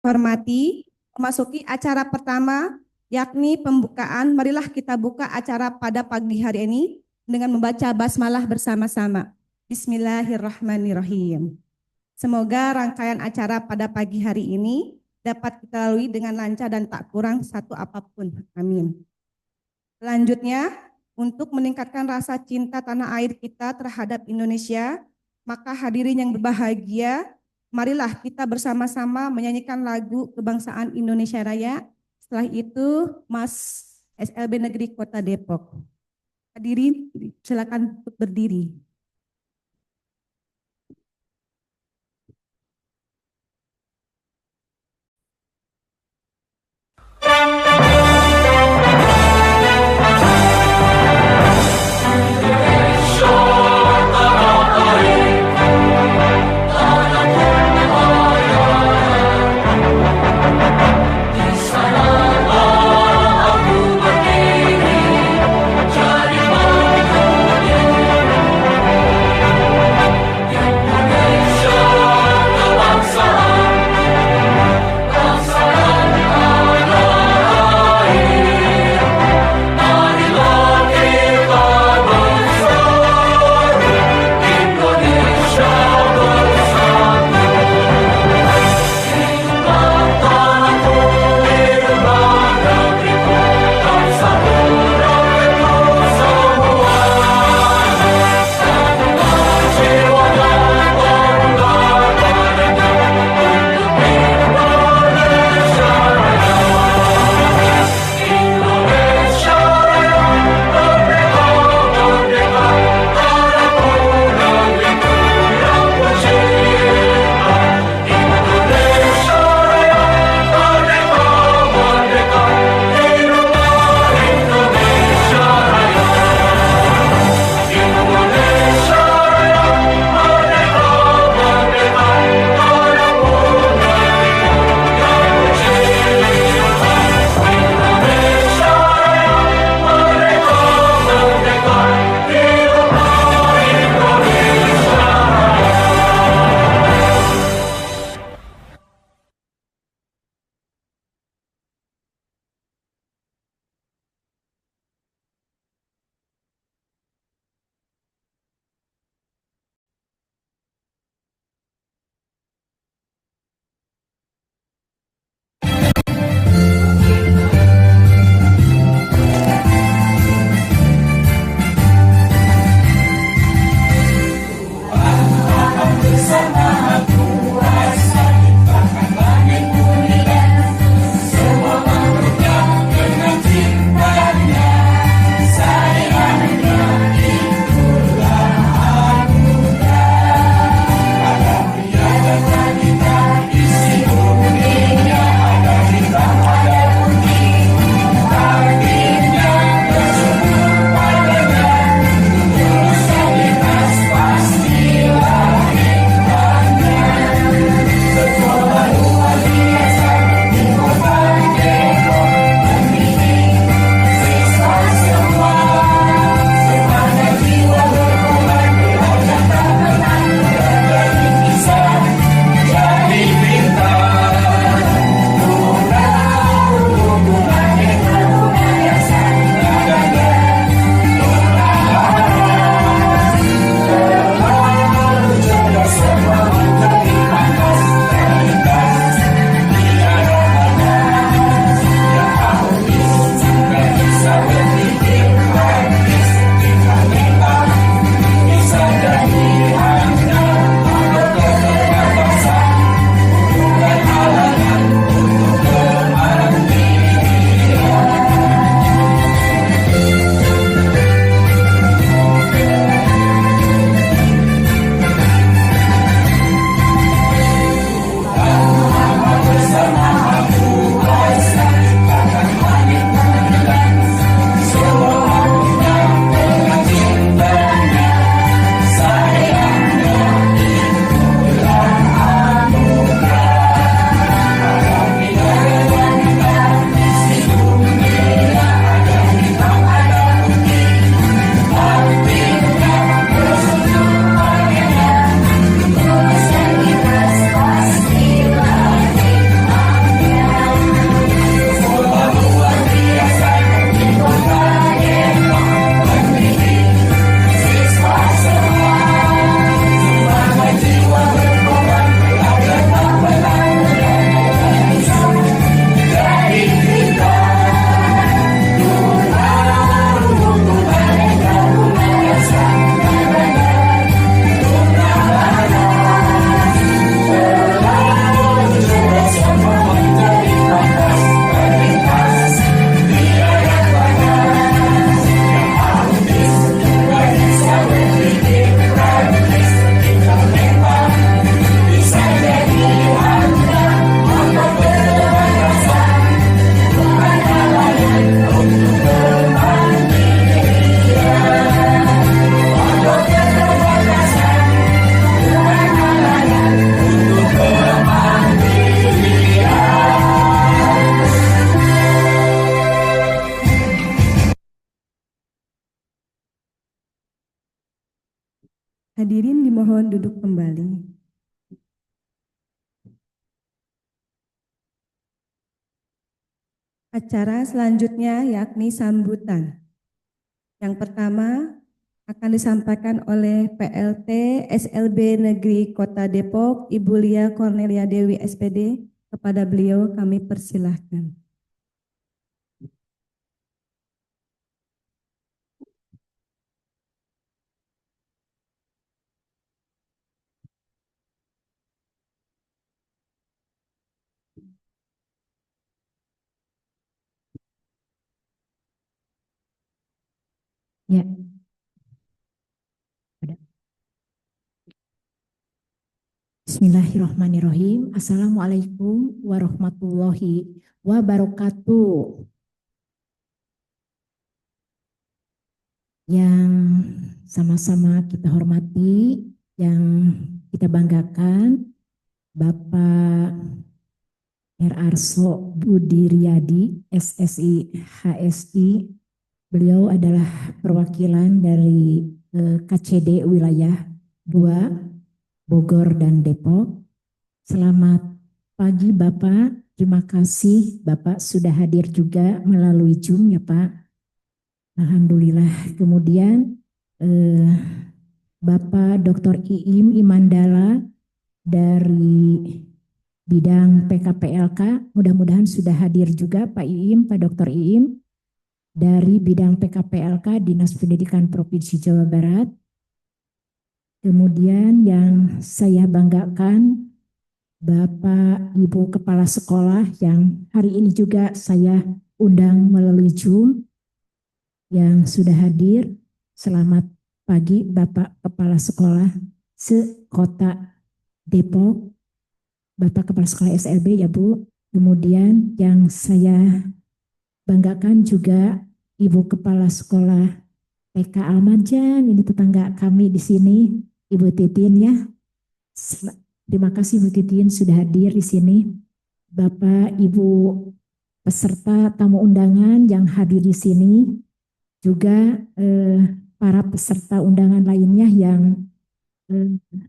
Hormati, memasuki acara pertama, yakni pembukaan. Marilah kita buka acara pada pagi hari ini dengan membaca basmalah bersama-sama. Bismillahirrahmanirrahim. Semoga rangkaian acara pada pagi hari ini dapat kita lalui dengan lancar dan tak kurang satu apapun. Amin. Selanjutnya, untuk meningkatkan rasa cinta tanah air kita terhadap Indonesia, maka hadirin yang berbahagia, marilah kita bersama-sama menyanyikan lagu Kebangsaan Indonesia Raya. Setelah itu, Mas SLB Negeri Kota Depok. Hadirin, silakan untuk berdiri. Hadirin dimohon duduk kembali. Acara selanjutnya yakni sambutan. Yang pertama akan disampaikan oleh PLT SLB Negeri Kota Depok, Ibu Lia Cornelia Dewi SPD. Kepada beliau kami persilahkan. Ya. Bismillahirrahmanirrahim. Assalamualaikum warahmatullahi wabarakatuh. Yang sama-sama kita hormati, yang kita banggakan, Bapak R. Arso Budi Riyadi, SSI, HSI. Beliau adalah perwakilan dari KCD wilayah 2, Bogor dan Depok. Selamat pagi Bapak, terima kasih Bapak sudah hadir juga melalui Zoom ya Pak. Alhamdulillah. Kemudian Bapak Dr. Iim Imandala dari bidang PKPLK, mudah-mudahan sudah hadir juga Pak Iim, Pak Dr. Iim dari bidang PKPLK Dinas Pendidikan Provinsi Jawa Barat. Kemudian yang saya banggakan Bapak Ibu Kepala Sekolah yang hari ini juga saya undang melalui Zoom yang sudah hadir. Selamat pagi Bapak Kepala Sekolah se-Kota Depok, Bapak Kepala Sekolah SLB ya Bu. Kemudian yang saya banggakan juga Ibu Kepala Sekolah TK Almajan, ini tetangga kami di sini, Ibu Titin ya. Terima kasih Bu Titin sudah hadir di sini. Bapak Ibu peserta tamu undangan yang hadir di sini, juga para peserta undangan lainnya yang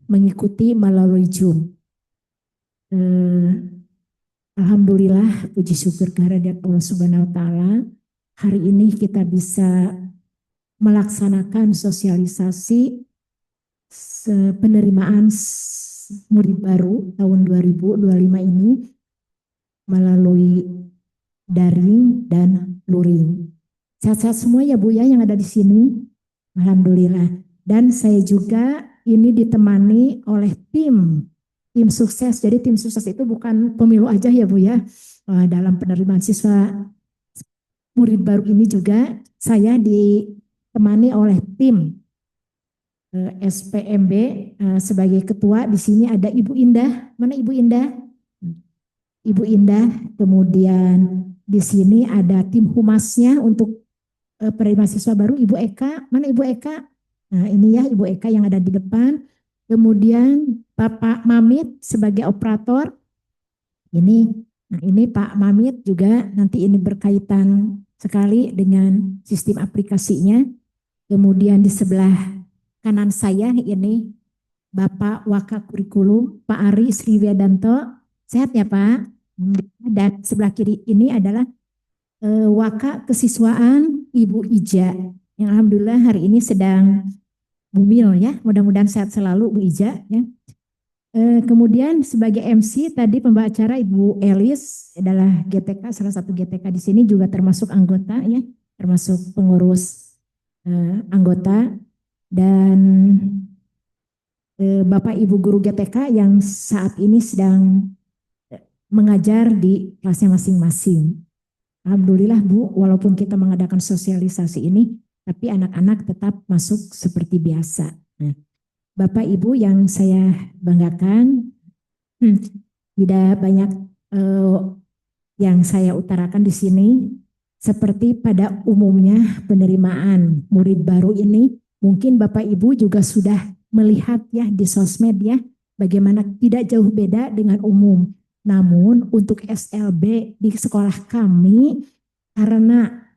mengikuti melalui Zoom. Alhamdulillah, puji syukur kehadirat Allah Subhanahu wa Ta'ala. Hari ini kita bisa melaksanakan sosialisasi penerimaan murid baru tahun 2025 ini melalui daring dan luring. Sehat-sehat semua ya Bu ya yang ada di sini. Alhamdulillah. Dan saya juga ini ditemani oleh tim sukses. Jadi tim sukses itu bukan pemilu aja ya Bu ya. Dalam penerimaan siswa murid baru ini juga saya ditemani oleh tim SPMB sebagai ketua. Di sini ada Ibu Indah. Mana Ibu Indah? Ibu Indah. Kemudian di sini ada tim humasnya untuk penerimaan siswa baru, Ibu Eka. Mana Ibu Eka? Nah ini ya Ibu Eka yang ada di depan. Kemudian Bapak Mamit sebagai operator. Nah ini Pak Mamit juga nanti ini berkaitan sekali dengan sistem aplikasinya. Kemudian di sebelah kanan saya ini Bapak Waka Kurikulum, Pak Ari Sriwiadanto. Sehat ya Pak? Dan sebelah kiri ini adalah Waka Kesiswaan Ibu Ija. Yang alhamdulillah hari ini sedang bumil ya. Mudah-mudahan sehat selalu Bu Ija ya. Kemudian sebagai MC tadi pembawa acara Ibu Elis adalah GTK, salah satu GTK di sini juga termasuk anggota ya, termasuk pengurus anggota. Dan Bapak Ibu guru GTK yang saat ini sedang mengajar di kelasnya masing-masing. Alhamdulillah Bu, walaupun kita mengadakan sosialisasi ini, tapi anak-anak tetap masuk seperti biasa. Nah, Bapak Ibu yang saya banggakan, tidak banyak yang saya utarakan di sini. Seperti pada umumnya penerimaan murid baru ini, mungkin Bapak Ibu juga sudah melihat ya di sosmed ya, bagaimana tidak jauh beda dengan umum. Namun untuk SLB di sekolah kami karena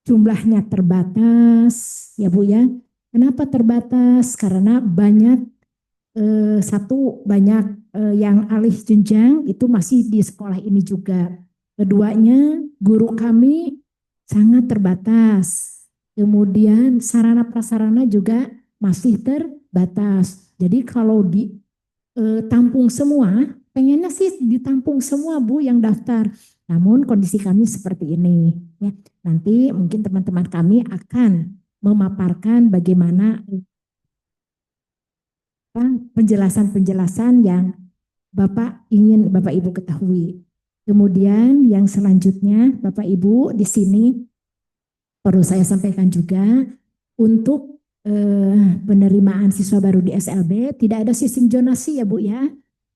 jumlahnya terbatas ya Bu ya. Kenapa terbatas? Karena banyak satu banyak yang alih jenjang itu masih di sekolah ini juga. Keduanya guru kami sangat terbatas. Kemudian sarana prasarana juga masih terbatas. Jadi kalau ditampung semua, pengennya sih ditampung semua Bu yang daftar. Namun kondisi kami seperti ini. Ya. Nanti mungkin teman-teman kami akan memaparkan bagaimana penjelasan-penjelasan yang Bapak ingin Bapak Ibu ketahui. Kemudian yang selanjutnya Bapak Ibu di sini perlu saya sampaikan juga untuk penerimaan siswa baru di SLB tidak ada sistem zonasi ya Bu ya.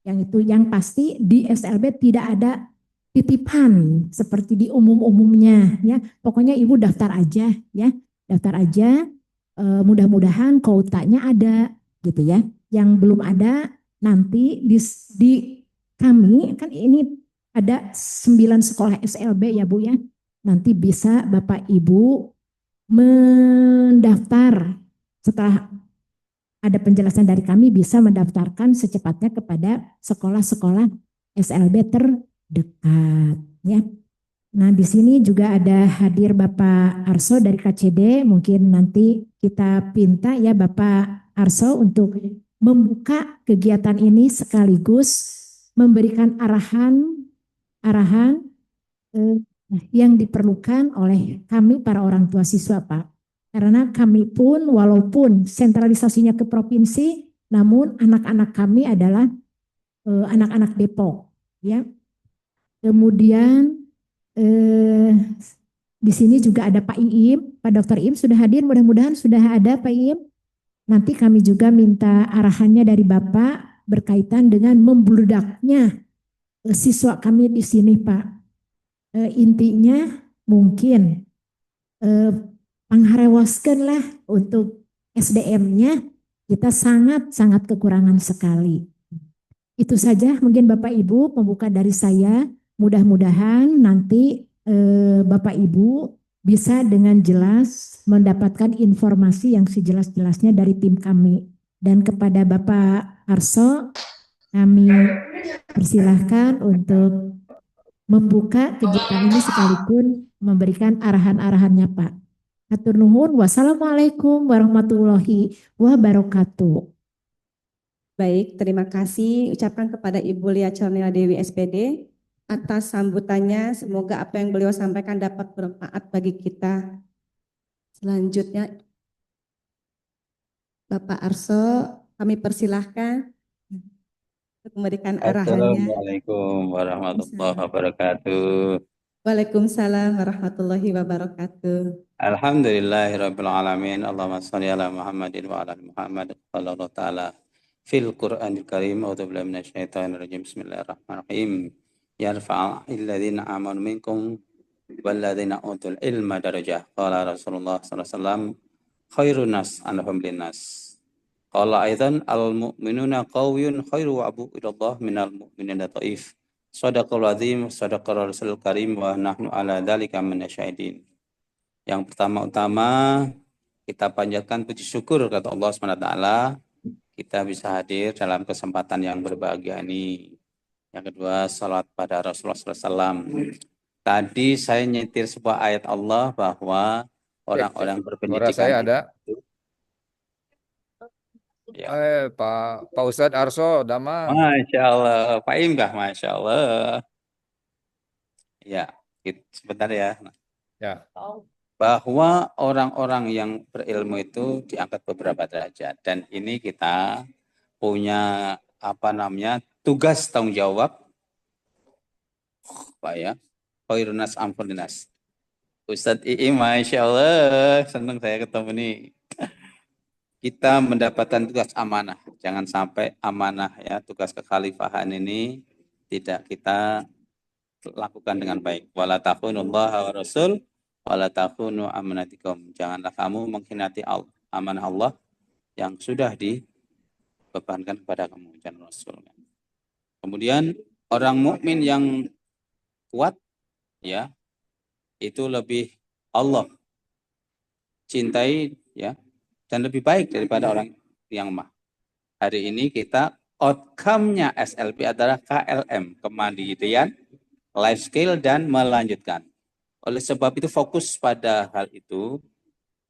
Yang itu yang pasti di SLB tidak ada titipan seperti di umum-umumnya ya. Pokoknya Ibu daftar aja ya. Daftar aja mudah-mudahan kuotanya ada gitu ya. Yang belum ada nanti di kami kan ini ada 9 sekolah SLB ya Bu ya. Nanti bisa Bapak Ibu mendaftar setelah ada penjelasan dari kami bisa mendaftarkan secepatnya kepada sekolah-sekolah SLB terdekat ya. Nah, di sini juga ada hadir Bapak Arso dari KCD. Mungkin nanti kita pinta ya Bapak Arso untuk membuka kegiatan ini sekaligus memberikan arahan eh, yang diperlukan oleh kami para orang tua siswa, Pak. Karena kami pun walaupun sentralisasinya ke provinsi, namun anak-anak kami adalah anak-anak Depok, ya. Kemudian di sini juga ada Pak Iim, Pak Dokter Iim sudah hadir, mudah-mudahan sudah ada Pak Iim. Nanti kami juga minta arahannya dari Bapak berkaitan dengan membludaknya siswa kami di sini Pak. Intinya mungkin pangharewaskan lah untuk SDM-nya kita sangat-sangat kekurangan sekali. Itu saja mungkin Bapak Ibu pembuka dari saya. Mudah-mudahan nanti Bapak Ibu bisa dengan jelas mendapatkan informasi yang sejelas-jelasnya dari tim kami. Dan kepada Bapak Arso, kami persilahkan untuk membuka kegiatan ini sekalipun memberikan arahan-arahannya Pak. Hatur nuhun, wassalamualaikum warahmatullahi wabarakatuh. Baik, terima kasih ucapkan kepada Ibu Lia Celnila Dewi SPD atas sambutannya. Semoga apa yang beliau sampaikan dapat bermanfaat bagi kita. Selanjutnya, Bapak Arso, kami persilahkan untuk memberikan arahannya. Assalamualaikum warahmatullahi wabarakatuh. Waalaikumsalam warahmatullahi wabarakatuh. Alhamdulillahirabbil alamin. Allahumma shalli ala Muhammadin wa ala ali Muhammad. Sallallahu taala fil Qur'anil Karim. A'udzu billahi minasyaitonir rajim. Bismillahirrahmanirrahim. Yarfa'u alladziina aamanu minkum walladziina utul ilma darajah. Qala Rasulullah sallallahu alaihi wasallam khairun nas anfa'uhum linnas. Qala aidan al-mu'minuna qawiyyun khairu wa abu ilallah minal mu'minina dhaif. Shadaqal azim, shadaqal rasul karim wa nahnu ala dzalika minasyahidin. Yang pertama-tama kita panjatkan puji syukur kata Allah SWT kita bisa hadir dalam kesempatan yang berbahagia ini. Yang kedua, salat pada Rasulullah SAW. Tadi saya nyetir sebuah ayat Allah bahwa orang-orang berpendidikan. Suara saya ada. Ya. Pak Ustadz Arso, Damang. Masya Allah, Pak Im kah? Masya Allah. Ya, sebentar ya. Ya. Bahwa orang-orang yang berilmu itu diangkat beberapa derajat. Dan ini kita punya tugas tanggung jawab. Pak ya, khairunas amfulinas. Ustadz Iim, Masya Allah, senang saya ketemu nih. Kita mendapatkan tugas amanah. Jangan sampai amanah ya, tugas kekhalifahan ini tidak kita lakukan dengan baik. Wala takhunullaha wa rasul wala takhunu amanatikum. Janganlah kamu mengkhianati amanah Allah yang sudah dibebankan kepada kamu dan Rasul. Kemudian orang mukmin yang kuat ya itu lebih Allah cintai ya dan lebih baik daripada orang yang lemah. hari ini kita outcome-nya SLP adalah KLM, kemandirian, life skill, dan melanjutkan. Oleh sebab itu fokus pada hal itu,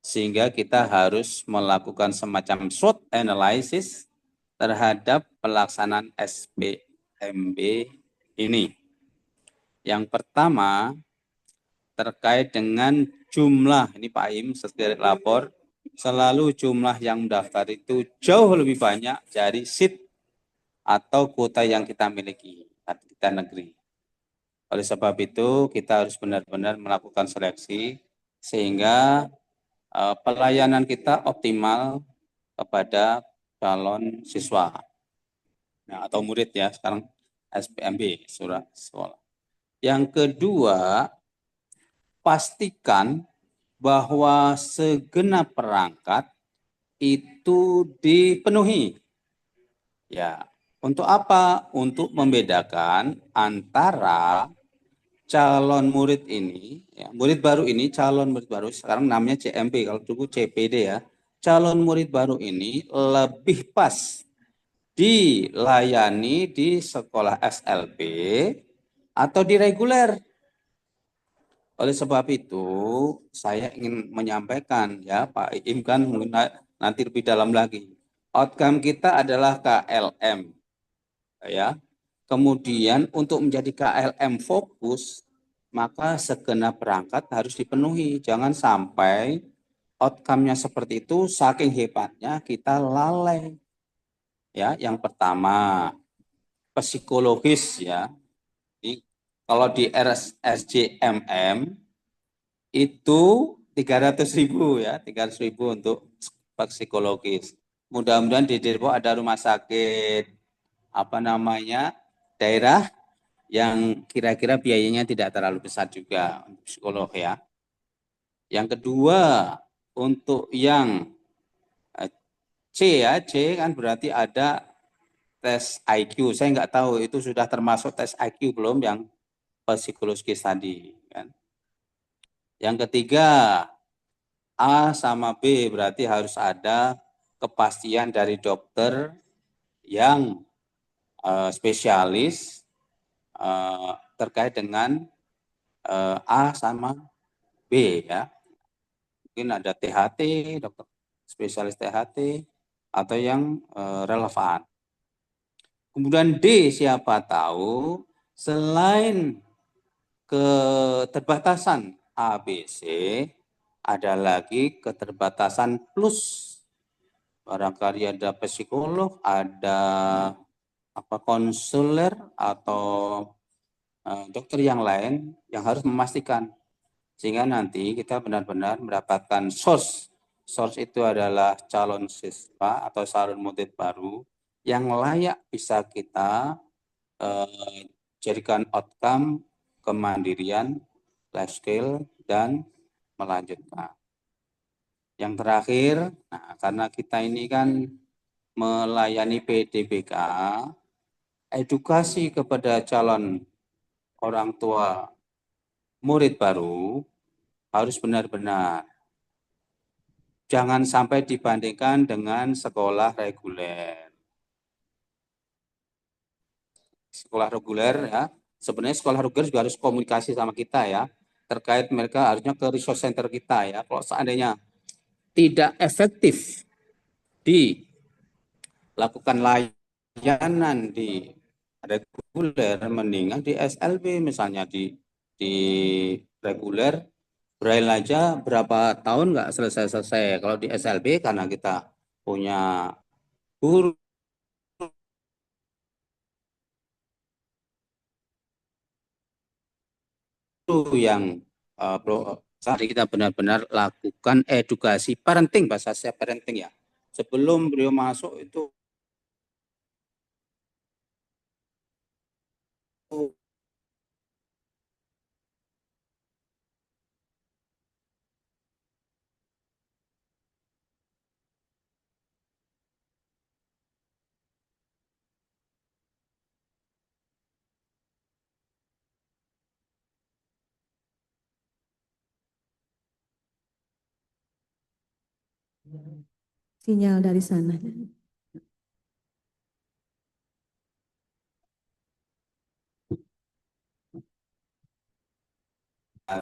sehingga kita harus melakukan semacam SWOT analysis terhadap pelaksanaan SPMB ini. Yang pertama, terkait dengan jumlah, ini Pak Im sekedar lapor, selalu jumlah yang mendaftar itu jauh lebih banyak dari seat atau kuota yang kita miliki, kita negeri. Oleh sebab itu, kita harus benar-benar melakukan seleksi, sehingga pelayanan kita optimal kepada calon siswa. Nah, atau murid ya, sekarang SPMB, surat sekolah. Yang kedua, pastikan bahwa segenap perangkat itu dipenuhi. Ya, untuk apa? Untuk membedakan antara calon murid ini, ya, murid baru ini, calon murid baru, sekarang namanya CMP, kalau dulu CPD ya. Calon murid baru ini lebih pas dilayani di sekolah SLP atau di reguler. Oleh sebab itu, saya ingin menyampaikan ya Pak Iim kan nanti lebih dalam lagi. Outcome kita adalah KLM ya. Kemudian untuk menjadi KLM fokus, maka segenap perangkat harus dipenuhi. Jangan sampai outcome-nya seperti itu, saking hebatnya kita lalai. Ya, yang pertama psikologis ya. Jadi, kalau di RSJMM itu 300.000 ya, 300.000 untuk psikologis. Mudah-mudahan di Depok ada rumah sakit apa namanya daerah yang kira-kira biayanya tidak terlalu besar juga untuk psikolog ya. Yang kedua, untuk yang C ya, C kan berarti ada tes IQ. Saya nggak tahu itu sudah termasuk tes IQ belum yang psikologis tadi. Kan. Yang ketiga, A sama B berarti harus ada kepastian dari dokter yang spesialis terkait dengan A sama B ya. Mungkin ada THT, dokter spesialis THT atau yang relevan. Kemudian D, siapa tahu selain keterbatasan ABC, ada lagi keterbatasan plus. Barangkali ada psikolog, ada apa konselor atau dokter yang lain yang harus memastikan, sehingga nanti kita benar-benar mendapatkan source. Source itu adalah calon siswa atau calon murid baru yang layak bisa kita jadikan outcome kemandirian, life skill, dan melanjutkan. Yang terakhir, nah, karena kita ini kan melayani PDBK, edukasi kepada calon orang tua murid baru harus benar-benar. Jangan sampai dibandingkan dengan sekolah reguler. Sekolah reguler ya, sebenarnya sekolah reguler juga harus komunikasi sama kita ya, terkait mereka harusnya ke resource center kita ya. Kalau seandainya tidak efektif dilakukan layanan di reguler, mendingan di SLB misalnya di reguler Braille aja berapa tahun nggak selesai-selesai. Kalau di SLB karena kita punya guru yang saat kita benar-benar lakukan edukasi parenting, bahasa saya parenting ya. Sebelum beliau masuk itu Sinyal dari sana.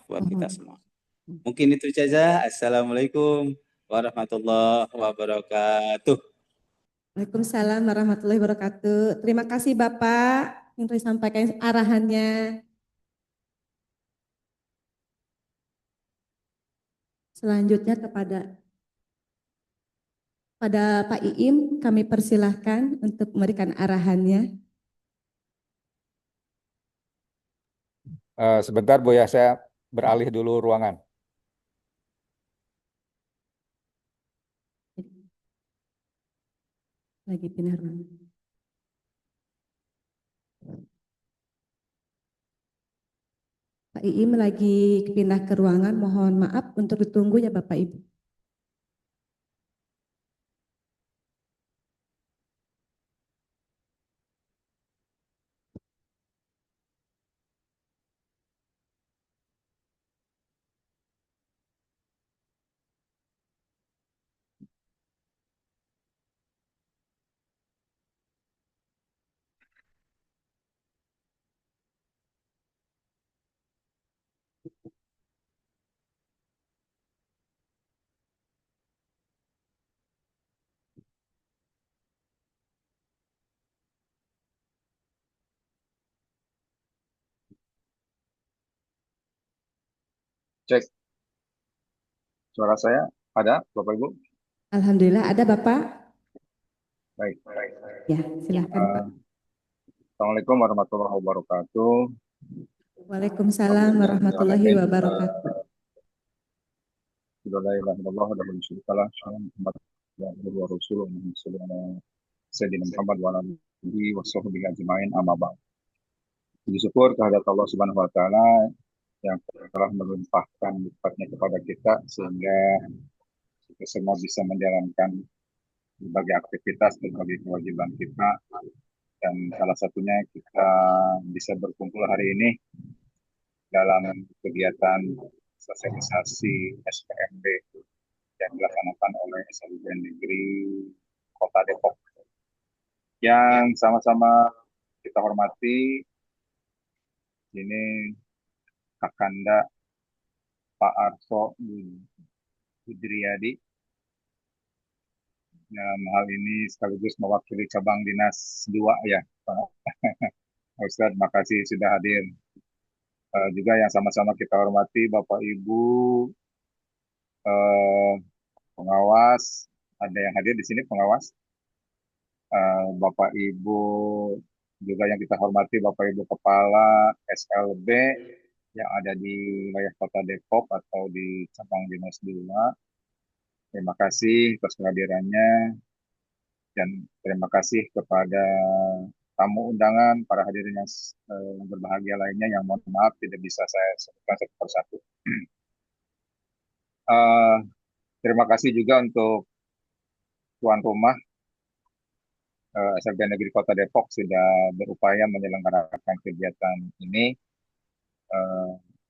buat kita semua. Mungkin itu saja. Assalamualaikum warahmatullahi wabarakatuh. Waalaikumsalam warahmatullahi wabarakatuh. Terima kasih Bapak yang telah sampaikan arahannya. Selanjutnya pada Pak Iim kami persilahkan untuk memberikan arahannya. Sebentar Bu ya, saya beralih dulu ruangan. Lagi pindah ruangan. Pak Iim lagi pindah ke ruangan, mohon maaf untuk ditunggu ya Bapak Ibu. Cek, suara saya ada, Bapak Ibu? Alhamdulillah ada Bapak. Baik. Ya, silakan Pak. Assalamualaikum warahmatullahi wabarakatuh. Waalaikumsalam warahmatullahi wabarakatuh. Puji syukur kehadirat Allah Subhanahu wa taala yang telah melimpahkan nikmatnya kepada kita sehingga kita semua bisa menjalankan berbagai aktivitas, berbagai kewajiban kita, dan salah satunya kita bisa berkumpul hari ini dalam kegiatan sosialisasi SPMB yang dilaksanakan oleh SLB Negeri Kota Depok. Yang sama-sama kita hormati, ini Kakanda Pak Arso Budriyadi, dalam hal ini sekaligus mewakili cabang dinas 2 ya Pak Ustadz, makasih sudah hadir. Juga yang sama-sama kita hormati Bapak Ibu pengawas, ada yang hadir di sini pengawas, Bapak Ibu juga yang kita hormati Bapak Ibu Kepala SLB yang ada di wilayah Kota Depok atau di cabang dinas 2. Terima kasih atas kehadirannya dan terima kasih kepada tamu undangan, para hadirin yang berbahagia lainnya yang mohon maaf tidak bisa saya sebutkan satu persatu. Terima kasih juga untuk tuan rumah SLB Negeri Kota Depok sudah berupaya menyelenggarakan kegiatan ini.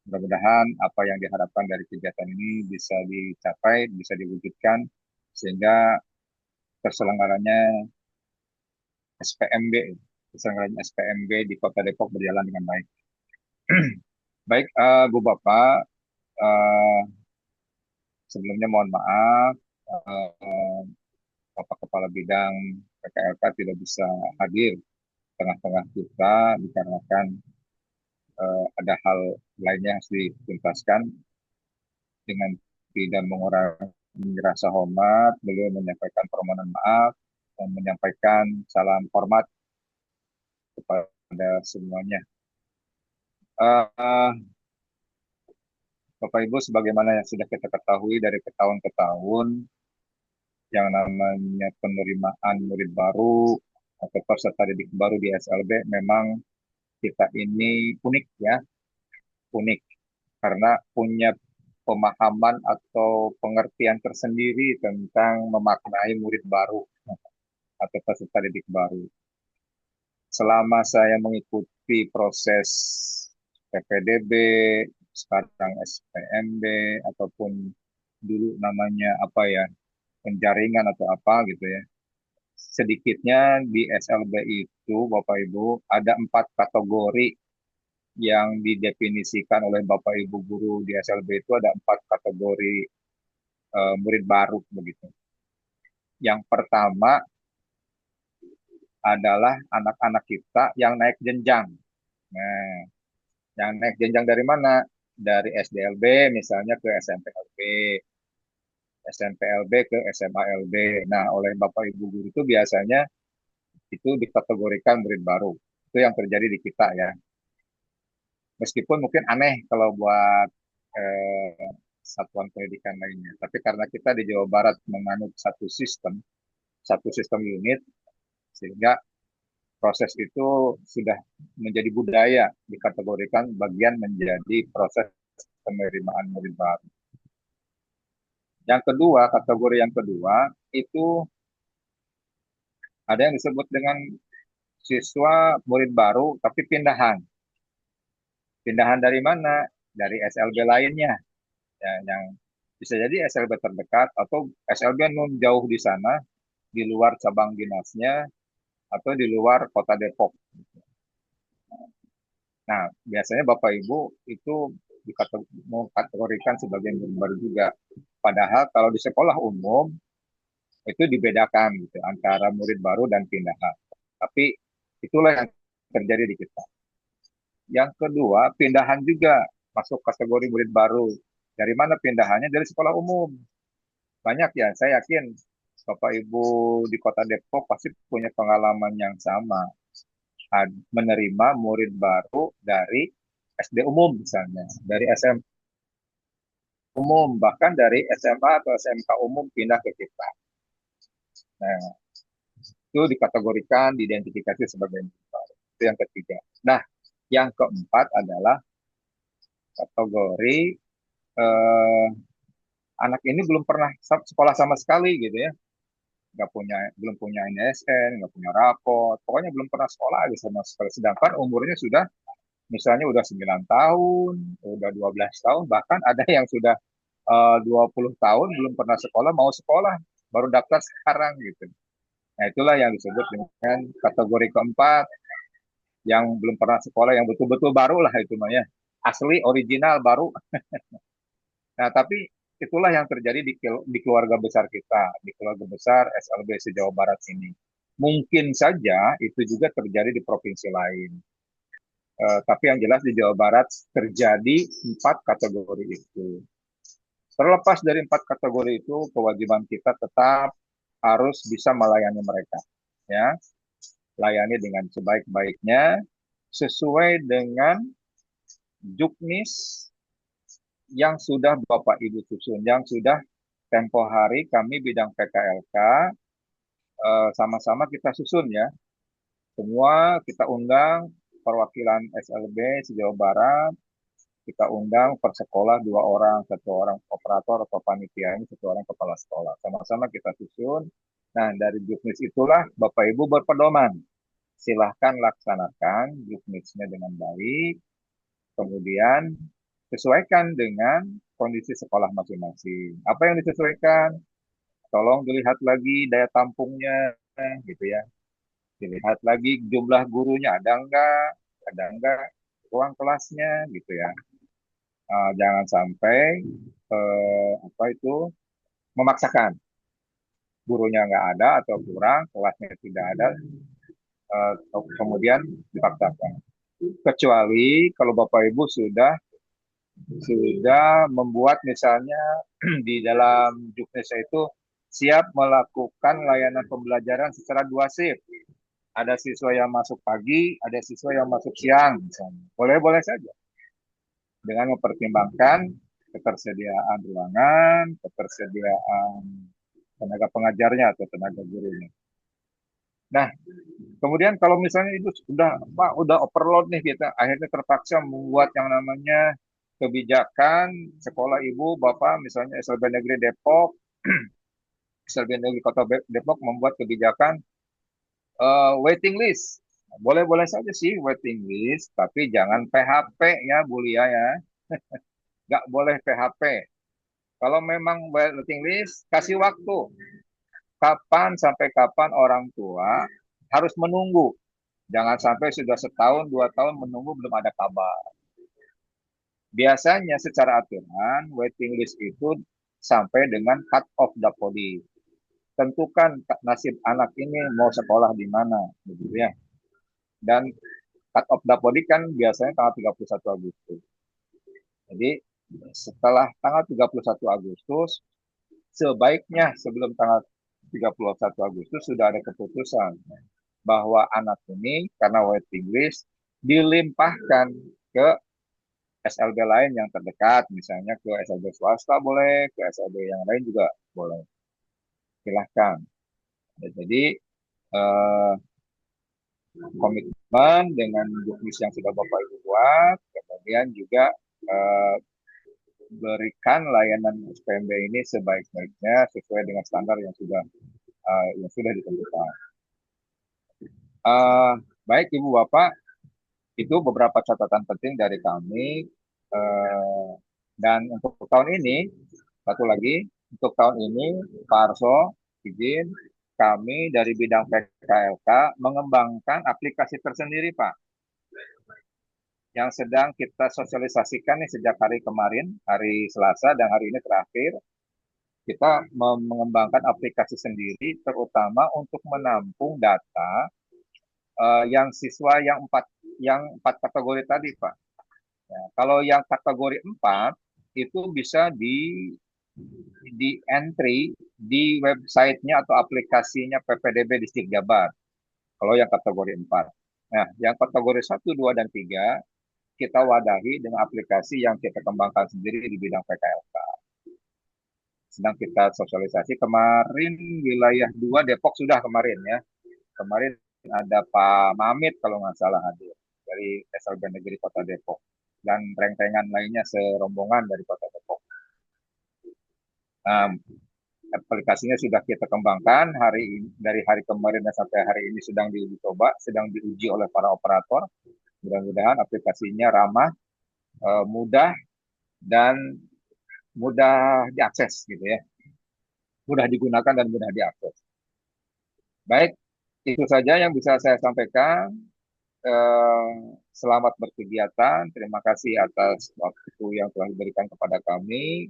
Mudah-mudahan apa yang diharapkan dari kegiatan ini bisa dicapai, bisa diwujudkan, sehingga terselenggaranya SPMB di Kota Depok berjalan dengan baik. Baik, Bu Bapak, sebelumnya mohon maaf, Bapak Kepala Bidang PKLK tidak bisa hadir tengah-tengah kita dikarenakan ada hal lainnya yang harus dituntaskan. Dengan tidak mengurangi rasa hormat, beliau menyampaikan permohonan maaf dan menyampaikan salam hormat kepada semuanya. Bapak Ibu, sebagaimana yang sudah kita ketahui dari tahun ke tahun, yang namanya penerimaan murid baru atau peserta didik baru di SLB memang kita ini unik ya, unik karena punya pemahaman atau pengertian tersendiri tentang memaknai murid baru atau peserta didik baru. Selama saya mengikuti proses PPDB, sekarang SPMB, ataupun dulu namanya apa ya, penjaringan atau apa gitu ya. Sedikitnya di SLB itu Bapak Ibu ada 4 kategori yang didefinisikan oleh Bapak Ibu guru di SLB itu ada 4 kategori murid baru begitu. Yang pertama adalah anak-anak kita yang naik jenjang. Nah, yang naik jenjang dari mana? Dari SDLB misalnya ke SMPLB, SMPLB ke SMALB. Nah, oleh Bapak Ibu guru itu biasanya itu dikategorikan murid baru. Itu yang terjadi di kita ya. Meskipun mungkin aneh kalau buat satuan pendidikan lainnya. Tapi karena kita di Jawa Barat menganut satu sistem unit, sehingga proses itu sudah menjadi budaya dikategorikan bagian menjadi proses penerimaan murid baru. Yang kedua, kategori yang kedua itu ada yang disebut dengan siswa murid baru tapi pindahan. Pindahan dari mana? Dari SLB lainnya. Ya, yang bisa jadi SLB terdekat atau SLB non jauh di sana, di luar cabang dinasnya atau di luar kota Depok. Nah, biasanya Bapak Ibu itu dikategorikan sebagai murid baru juga. Padahal kalau di sekolah umum itu dibedakan gitu antara murid baru dan pindahan. Tapi itulah yang terjadi di kita. Yang kedua, pindahan juga masuk kategori murid baru. Dari mana pindahannya? Dari sekolah umum. Banyak ya, saya yakin Bapak Ibu di Kota Depok pasti punya pengalaman yang sama. Menerima murid baru dari SD umum misalnya, dari SM umum, bahkan dari SMA atau SMK umum pindah ke kita. Nah, itu dikategorikan, diidentifikasi sebagai murid baru. Itu yang ketiga. Nah, yang keempat adalah kategori eh, anak ini belum pernah sekolah sama sekali gitu ya, belum punya NSN, nggak punya rapot, pokoknya belum pernah sekolah aja sama sekali. Sedangkan umurnya sudah misalnya udah 9 tahun, udah 12 tahun, bahkan ada yang sudah 20 tahun belum pernah sekolah, mau sekolah, baru daftar sekarang gitu. Nah, itulah yang disebut dengan kategori keempat, yang belum pernah sekolah, yang betul-betul baru lah itu namanya. Asli, original, baru. Nah, tapi itulah yang terjadi di keluarga besar kita, di keluarga besar SLB se-Jawa Barat ini. Mungkin saja itu juga terjadi di provinsi lain. Tapi yang jelas di Jawa Barat terjadi 4 kategori itu. Terlepas dari 4 kategori itu, kewajiban kita tetap harus bisa melayani mereka. Ya, layani dengan sebaik-baiknya, sesuai dengan juknis yang sudah Bapak Ibu susun, yang sudah tempo hari kami bidang PKLK sama-sama kita susun ya. Semua kita undang perwakilan SLB se-Jawa Barat, kita undang per sekolah 2 orang, 1 orang operator atau panitia ini, 1 orang kepala sekolah. Sama-sama kita susun. Nah, dari juknis itulah Bapak Ibu berpedoman. Silahkan laksanakan juknisnya dengan baik. Kemudian sesuaikan dengan kondisi sekolah masing-masing. Apa yang disesuaikan? Tolong dilihat lagi daya tampungnya, gitu ya. Dilihat lagi jumlah gurunya ada enggak ruang kelasnya, gitu ya. Jangan sampai apa itu memaksakan, gurunya nggak ada atau kurang, kelasnya tidak ada, kemudian dipaksakan. Kecuali kalau Bapak Ibu sudah membuat misalnya di dalam juknisnya itu siap melakukan layanan pembelajaran secara 2 shift. Ada siswa yang masuk pagi, ada siswa yang masuk siang misalnya. Boleh-boleh saja. Dengan mempertimbangkan ketersediaan ruangan, ketersediaan tenaga pengajarnya atau tenaga gurunya. Nah, kemudian kalau misalnya itu udah overload nih kita, akhirnya terpaksa membuat yang namanya kebijakan sekolah ibu bapak, misalnya SLB Negeri Depok, SLB Negeri Kota Depok membuat kebijakan waiting list. Boleh-boleh saja sih waiting list, tapi jangan PHP ya Bu Lia ya. Nggak boleh PHP. Kalau memang waiting list, kasih waktu. Kapan sampai kapan orang tua harus menunggu. Jangan sampai sudah setahun, 2 tahun menunggu belum ada kabar. Biasanya secara aturan waiting list itu sampai dengan cut off dapodi. Tentukan nasib anak ini mau sekolah di mana, begitu ya. Dan cut off dapodi kan biasanya tanggal 31 Agustus. Jadi setelah tanggal 31 Agustus, sebaiknya sebelum tanggal 31 Agustus sudah ada keputusan bahwa anak ini karena waiting list dilimpahkan ke SLB lain yang terdekat, misalnya ke SLB swasta boleh, ke SLB yang lain juga boleh. Silahkan. Jadi komitmen dengan juknis yang sudah Bapak Ibu buat, kemudian juga berikan layanan SPMB ini sebaik-baiknya sesuai dengan standar yang sudah ditentukan. Baik Ibu Bapak, itu beberapa catatan penting dari kami. Dan untuk tahun ini, satu lagi, untuk tahun ini Pak Arso izin kami dari bidang PKLK mengembangkan aplikasi tersendiri Pak, yang sedang kita sosialisasikan nih sejak hari kemarin, hari Selasa dan hari ini terakhir. Kita mengembangkan aplikasi sendiri terutama untuk menampung data yang siswa yang empat kategori tadi Pak. Ya, kalau yang kategori 4 itu bisa di entry di websitenya atau aplikasinya PPDB Distrik Jabar. Kalau yang kategori 4. Nah, yang kategori 1, 2, dan 3 kita wadahi dengan aplikasi yang kita kembangkan sendiri di bidang PKLK. Sedang kita sosialisasi. Kemarin wilayah 2 Depok sudah kemarin ya. Kemarin ada Pak Mamit kalau nggak salah hadir dari SLB Negeri Kota Depok. Dan rengtengan lainnya serombongan dari Kota Depok. Aplikasinya sudah kita kembangkan dari hari kemarin dan sampai hari ini sedang diuji coba, sedang diuji oleh para operator. Mudah-mudahan aplikasinya ramah, mudah dan mudah diakses gitu ya, mudah digunakan dan mudah diakses. Baik, itu saja yang bisa saya sampaikan. Selamat berkegiatan. Terima kasih atas waktu yang telah diberikan kepada kami.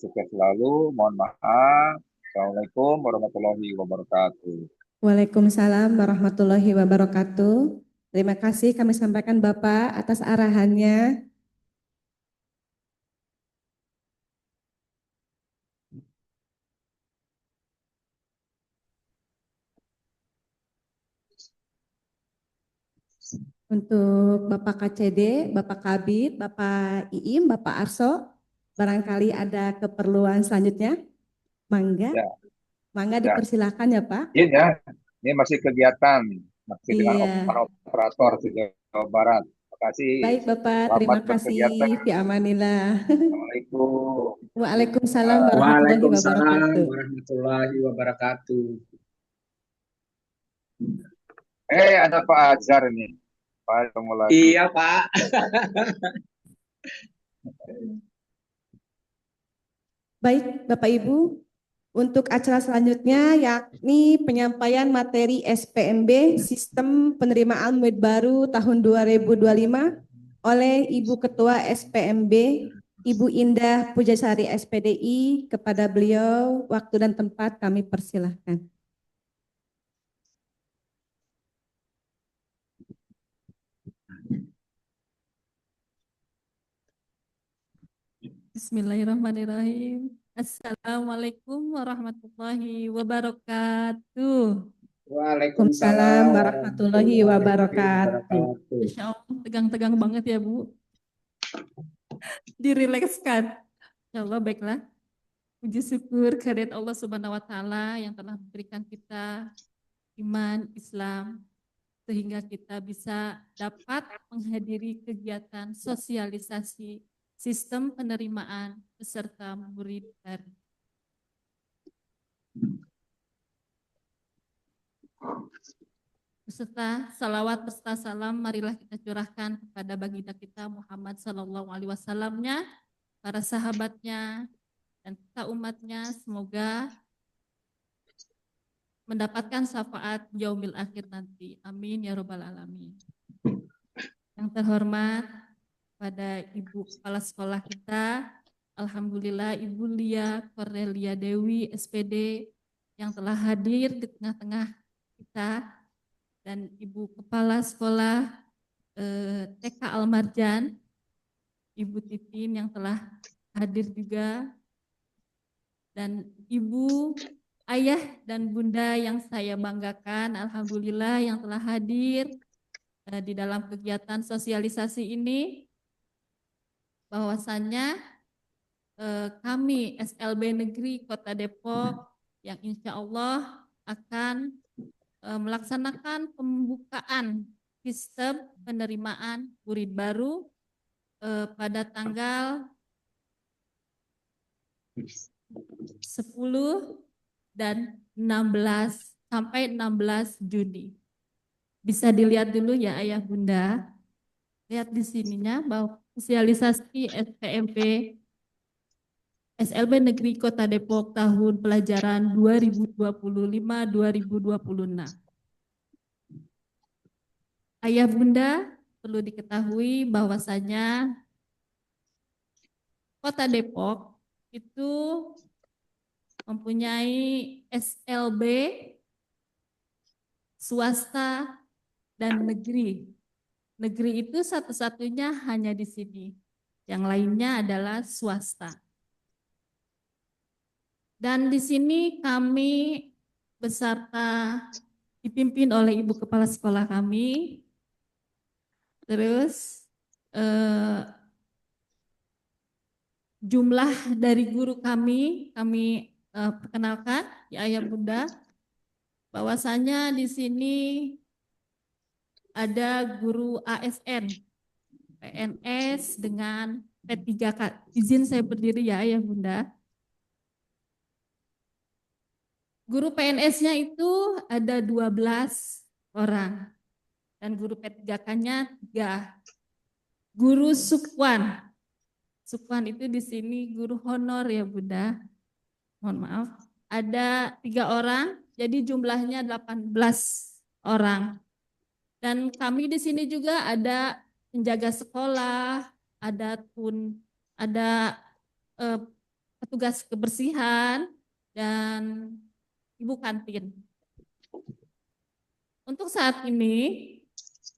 Sukses selalu. Mohon maaf. Assalamualaikum warahmatullahi wabarakatuh. Waalaikumsalam warahmatullahi wabarakatuh. Terima kasih kami sampaikan Bapak atas arahannya. Untuk Bapak KCD, Bapak Kabit, Bapak Iim, Bapak Arso, barangkali ada keperluan selanjutnya? Mangga, Ya, mangga ya. dipersilakan ya Pak. Ya, ini masih kegiatan, masih dengan Iya. operator di Jawa Barat. Terima kasih. Baik Bapak, Selamat terima kasih. berkegiatan. Fi amanillah. Assalamualaikum. Waalaikumsalam warahmatullahi Waalaikumsalam wabarakatuh. warahmatullahi wabarakatuh. Ada Pak Azhar ini. Pak, ketemu lagi. Iya, Pak. Baik Bapak Ibu, untuk acara selanjutnya yakni penyampaian materi SPMB Sistem Penerimaan Murid Baru tahun 2025 oleh Ibu Ketua SPMB Ibu Indah Pujasari SPDI. Kepada beliau waktu dan tempat kami persilahkan. Bismillahirrahmanirrahim. Assalamualaikum warahmatullahi wabarakatuh. Waalaikumsalam warahmatullahi wabarakatuh. Masya Allah, tegang-tegang banget ya Bu. Dirilekskan. Insya Allah baiklah. Puji syukur kehadirat Allah Subhanahu wa Ta'ala yang telah memberikan kita iman Islam sehingga kita bisa dapat menghadiri kegiatan sosialisasi sistem penerimaan peserta murid baru. Beserta salawat beserta salam, marilah kita curahkan kepada baginda kita Muhammad Sallallahu Alaihi Wasallamnya, para sahabatnya, dan kita umatnya. Semoga mendapatkan syafaat yaumil akhir nanti. Amin ya robbal alamin. Yang terhormat pada Ibu Kepala Sekolah kita, alhamdulillah Ibu Lia Cornelia Dewi SPD yang telah hadir di tengah-tengah kita, dan Ibu Kepala Sekolah TK Al-Marjan, Ibu Titin yang telah hadir juga, dan Ibu, Ayah dan Bunda yang saya banggakan, alhamdulillah yang telah hadir di dalam kegiatan sosialisasi ini, bahwasannya kami SLB Negeri Kota Depok yang insya Allah akan melaksanakan pembukaan sistem penerimaan murid baru pada tanggal 10 dan 16 sampai 16 Juni. Bisa dilihat dulu ya Ayah Bunda. Lihat di sininya bahwa sosialisasi SLB Negeri Kota Depok tahun pelajaran 2025-2026. Ayah Bunda, perlu diketahui bahwasanya Kota Depok itu mempunyai SLB swasta dan negeri. Negeri itu satu-satunya hanya di sini. Yang lainnya adalah swasta. Dan di sini kami beserta dipimpin oleh Ibu Kepala Sekolah kami. Terus jumlah dari guru kami perkenalkan ya Ayah Bunda, bahwasanya di sini ada guru ASN, PNS dengan P3K. Izin saya berdiri ya Ayah Bunda. Guru PNS-nya itu ada 12 orang dan guru P3K-nya 3. Guru Sukwan itu di sini guru honor ya Bunda. Mohon maaf. Ada 3 orang, jadi jumlahnya 18 orang. Dan kami di sini juga ada penjaga sekolah, ada petugas kebersihan dan ibu kantin. Untuk saat ini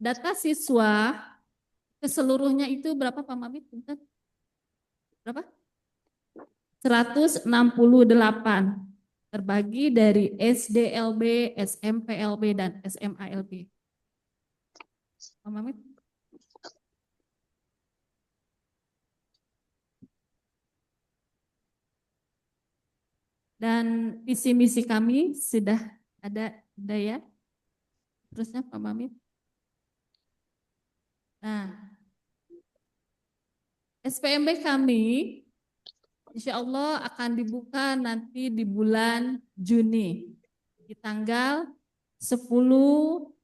data siswa keseluruhnya itu berapa Pak Mabit? Berapa? 168 terbagi dari SDLB, SMPLB dan SMALB. Pak Mamit. Dan visi misi kami sudah ada ya. Terusnya Pak Mamit. Nah, SPMB kami insya Allah akan dibuka nanti di bulan Juni di tanggal 10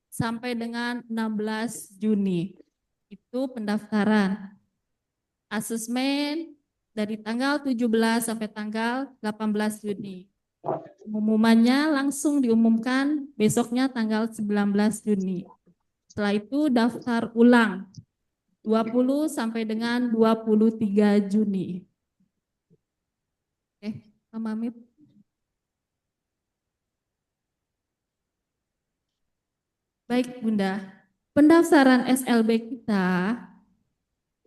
sampai dengan 16 Juni. Itu pendaftaran. Asesmen dari tanggal 17 sampai tanggal 18 Juni. Pengumumannya langsung diumumkan besoknya tanggal 19 Juni. Setelah itu daftar ulang 20 sampai dengan 23 Juni. Oke, Pak Mamit. Baik Bunda, pendaftaran SLB kita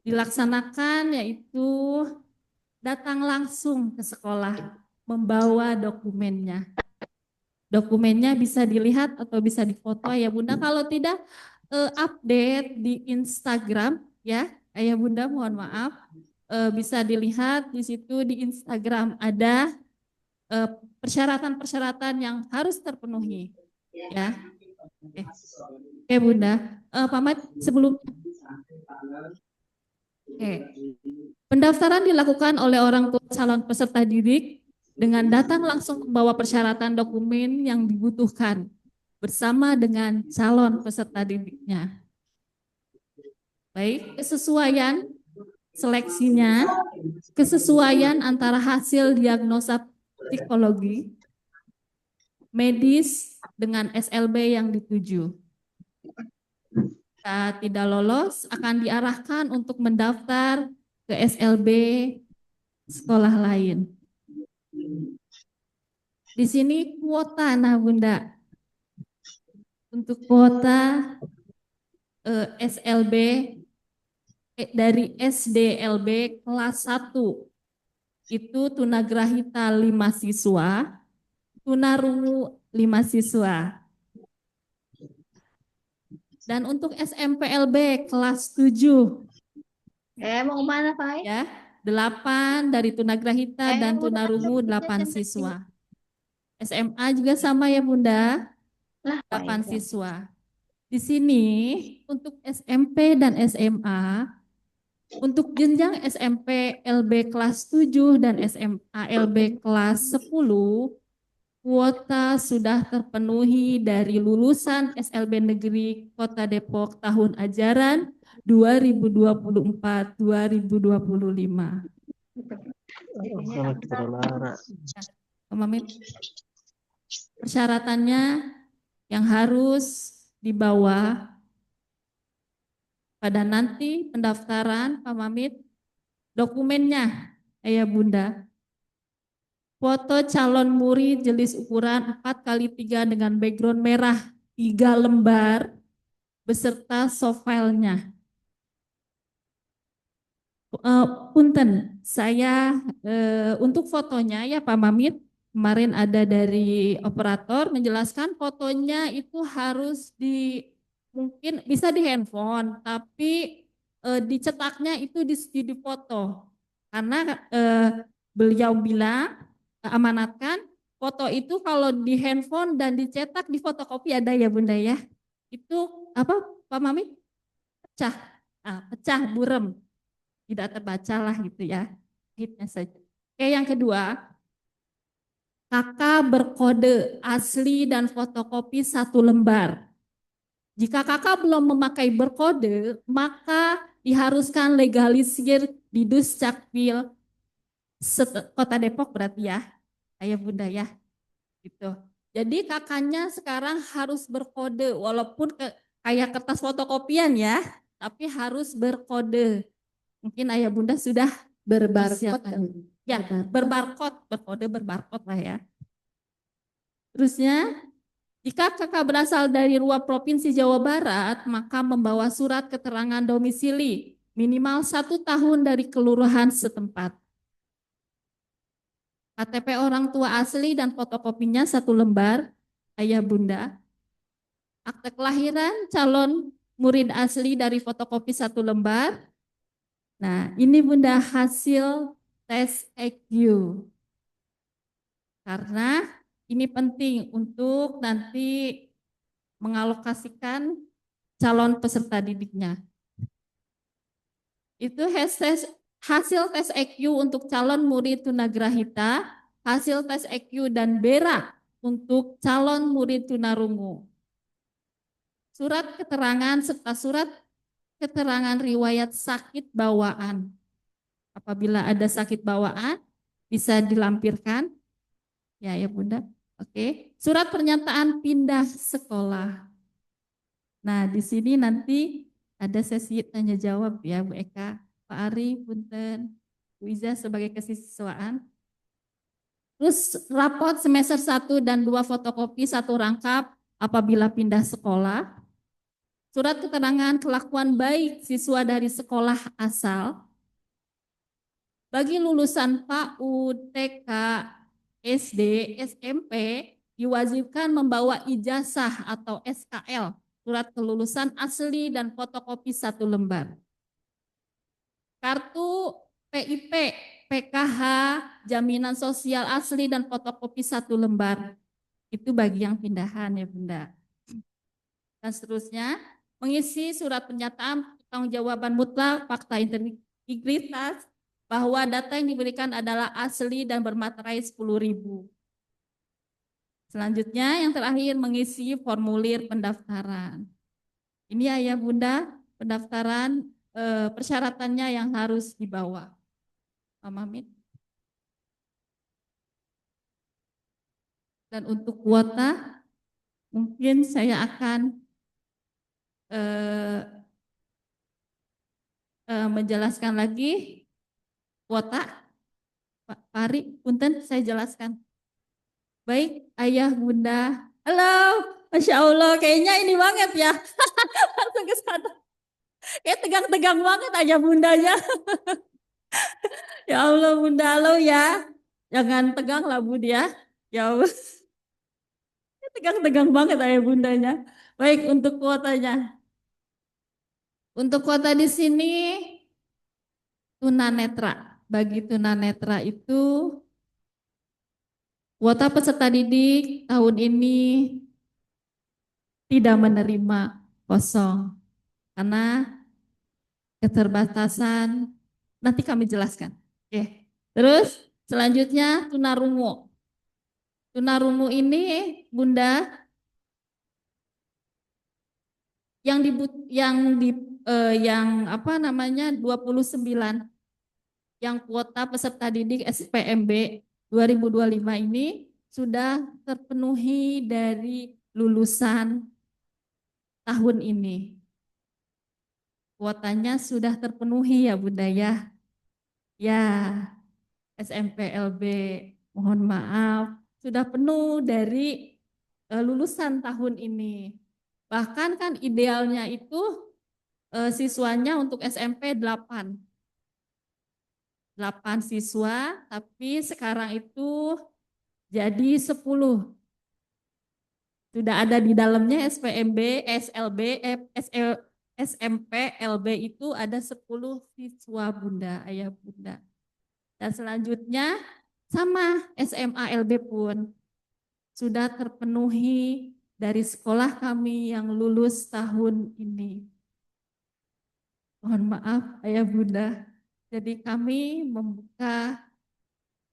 dilaksanakan yaitu datang langsung ke sekolah membawa dokumennya. Dokumennya bisa dilihat atau bisa difoto ya Bunda. Kalau tidak update di Instagram ya Ayah Bunda, mohon maaf. Bisa dilihat di situ di Instagram ada persyaratan-persyaratan yang harus terpenuhi ya. Oke Bunda, Pak Mat sebelumnya. Oke. Pendaftaran dilakukan oleh orang tua calon peserta didik dengan datang langsung membawa persyaratan dokumen yang dibutuhkan bersama dengan calon peserta didiknya. Baik, kesesuaian seleksinya, kesesuaian antara hasil diagnosa psikologi medis dengan SLB yang dituju. Jika tidak lolos, akan diarahkan untuk mendaftar ke SLB sekolah lain. Di sini kuota, nah Bunda, untuk kuota SLB dari SDLB kelas 1 itu tunagrahita 5 siswa, tunarungu 5 siswa. Dan untuk SMPLB kelas 7 mau mana Pak? ya, 8 dari tunagrahita dan tunarungu 8 siswa. SMA juga sama ya Bunda, 8 siswa. Di sini untuk SMP dan SMA, untuk jenjang SMP LB kelas 7 dan SMA LB kelas 10, kuota sudah terpenuhi dari lulusan SLB Negeri Kota Depok tahun ajaran 2024-2025. Persyaratannya yang harus dibawa pada nanti pendaftaran, Pak Mamit, dokumennya, Ayah Bunda. Foto calon murid jenis ukuran 4x3 dengan background merah 3 lembar beserta soft filenya. Punten, saya untuk fotonya ya Pak Mamit, kemarin ada dari operator menjelaskan fotonya itu harus mungkin bisa di handphone, tapi dicetaknya itu di foto. Karena beliau bilang, amanatkan, foto itu kalau di handphone dan dicetak di fotokopi ada ya Bunda ya. Itu apa Pak Mamit? Pecah burem. Tidak terbaca lah gitu ya. Hitnya saja. Oke, yang kedua, kakak berkode asli dan fotokopi 1 lembar. Jika kakak belum memakai berkode, maka diharuskan legalisir di Duscapil Kota Depok berarti ya, Ayah Bunda ya. Gitu. Jadi kakaknya sekarang harus berkode, walaupun kayak kertas fotokopian ya, tapi harus berkode. Mungkin Ayah Bunda sudah berbarcode kan? Ya, berkode berbarcode lah ya. Terusnya, jika kakak berasal dari luar Provinsi Jawa Barat, maka membawa surat keterangan domisili minimal 1 tahun dari kelurahan setempat. KTP orang tua asli dan fotokopinya 1 lembar, Ayah Bunda. Akte kelahiran calon murid asli dari fotokopi 1 lembar. Nah, ini Bunda hasil tes EQ. Karena ini penting untuk nanti mengalokasikan calon peserta didiknya. Itu hasil tes EQ untuk calon murid tunagrahita, hasil tes EQ dan BERA untuk calon murid tunarungu. Surat keterangan serta surat keterangan riwayat sakit bawaan. Apabila ada sakit bawaan, bisa dilampirkan. Ya Bunda. Oke. Surat pernyataan pindah sekolah. Nah, di sini nanti ada sesi tanya jawab ya Bu Eka, Pak Ari, punten, Bu Iza sebagai kesiswaan. Terus rapot semester 1 dan 2 fotokopi 1 rangkap apabila pindah sekolah. Surat keterangan kelakuan baik siswa dari sekolah asal. Bagi lulusan PAUD, TK, SD, SMP diwajibkan membawa ijazah atau SKL, surat kelulusan asli dan fotokopi 1 lembar. Kartu PIP, PKH, jaminan sosial asli dan fotokopi 1 lembar. Itu bagi yang pindahan ya Bunda. Dan seterusnya, mengisi surat pernyataan pertanggungjawaban mutlak fakta integritas bahwa data yang diberikan adalah asli dan bermaterai 10.000. Selanjutnya yang terakhir mengisi formulir pendaftaran. Ini Ayah Bunda pendaftaran persyaratannya yang harus dibawa. Pak Mamit. Dan untuk kuota, mungkin saya akan menjelaskan lagi kuota. Pak Pari, punten saya jelaskan. Baik, ayah, bunda. Halo, Masya Allah, kayaknya ini banget ya. Langsung ke sana. Kayak tegang-tegang banget ayah bundanya. Ya Allah, bunda, halo ya. Jangan tegang lah bunda ya. Ya Allah, tegang-tegang banget ayah bundanya. Baik, untuk kuotanya. Untuk kuota di sini, tunanetra. Bagi tunanetra itu, kuota peserta didik tahun ini tidak menerima kosong. Karena keterbatasan, nanti kami jelaskan. Oke. Terus selanjutnya tunarungu. Tunarungu ini bunda yang apa namanya 29 yang kuota peserta didik SPMB 2025 ini sudah terpenuhi dari lulusan tahun ini. Kuotanya sudah terpenuhi ya bunda ya. Ya, SMPLB mohon maaf sudah penuh dari lulusan tahun ini. Bahkan kan idealnya itu siswanya untuk SMP 8 siswa, tapi sekarang itu jadi 10. Sudah ada di dalamnya SPMB, SLB, SMP, LB itu ada 10 siswa bunda, ayah bunda. Dan selanjutnya sama SMA LB pun sudah terpenuhi dari sekolah kami yang lulus tahun ini. Mohon maaf ayah bunda. Jadi kami membuka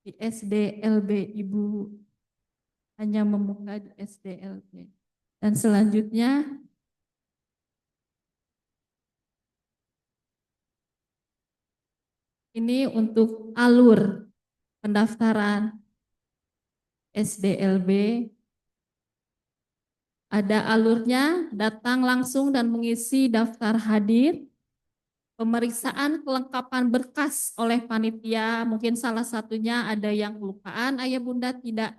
di SD LB Ibu. Hanya membuka di SD LB. Dan selanjutnya ini untuk alur pendaftaran SDLB. Ada alurnya, datang langsung dan mengisi daftar hadir, pemeriksaan kelengkapan berkas oleh panitia, mungkin salah satunya ada yang kelupaan, ayah bunda tidak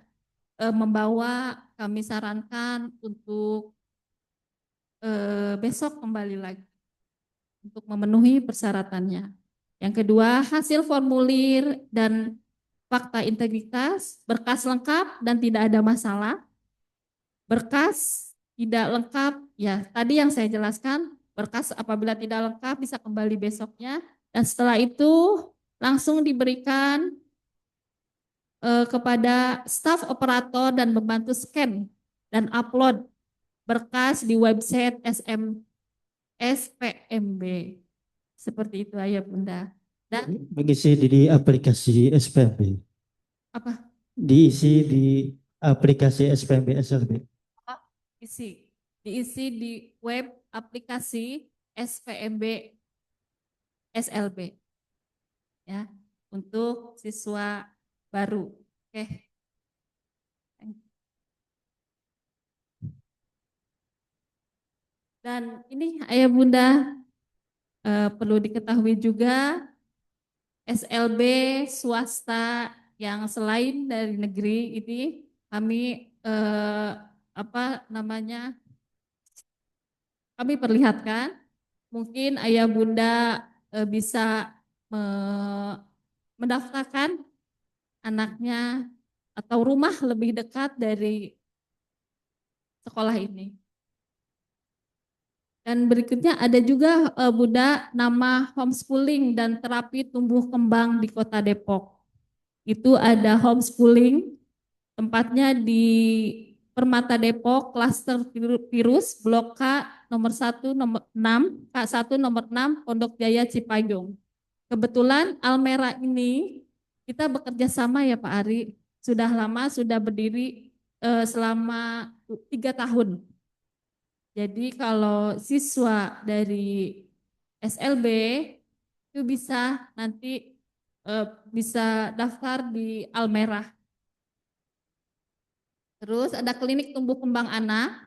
membawa, kami sarankan untuk besok kembali lagi untuk memenuhi persyaratannya. Yang kedua, hasil formulir dan fakta integritas, berkas lengkap dan tidak ada masalah. Berkas tidak lengkap, ya tadi yang saya jelaskan, berkas apabila tidak lengkap bisa kembali besoknya, dan setelah itu langsung diberikan kepada staf operator dan membantu scan dan upload berkas di website SPMB. Seperti itu ayah bunda. Dan mengisi di aplikasi SPMB. apa? Diisi di aplikasi SPMB SLB. Diisi di web aplikasi SPMB SLB. Ya, untuk siswa baru. Oke. Dan ini ayah bunda perlu diketahui juga SLB swasta yang selain dari negeri ini kami kami perlihatkan, mungkin ayah bunda bisa mendaftarkan anaknya atau rumah lebih dekat dari sekolah ini. Dan berikutnya ada juga bunda nama homeschooling dan terapi tumbuh kembang di Kota Depok. Itu ada homeschooling, tempatnya di Permata Depok, klaster virus, Blok K nomor 1 nomor 6, K1 nomor 6, Pondok Jaya Cipayung. Kebetulan Almera ini kita bekerja sama ya Pak Ari, sudah lama, sudah berdiri selama 3 tahun. Jadi kalau siswa dari SLB itu bisa nanti bisa daftar di Almera. Terus ada klinik tumbuh kembang anak,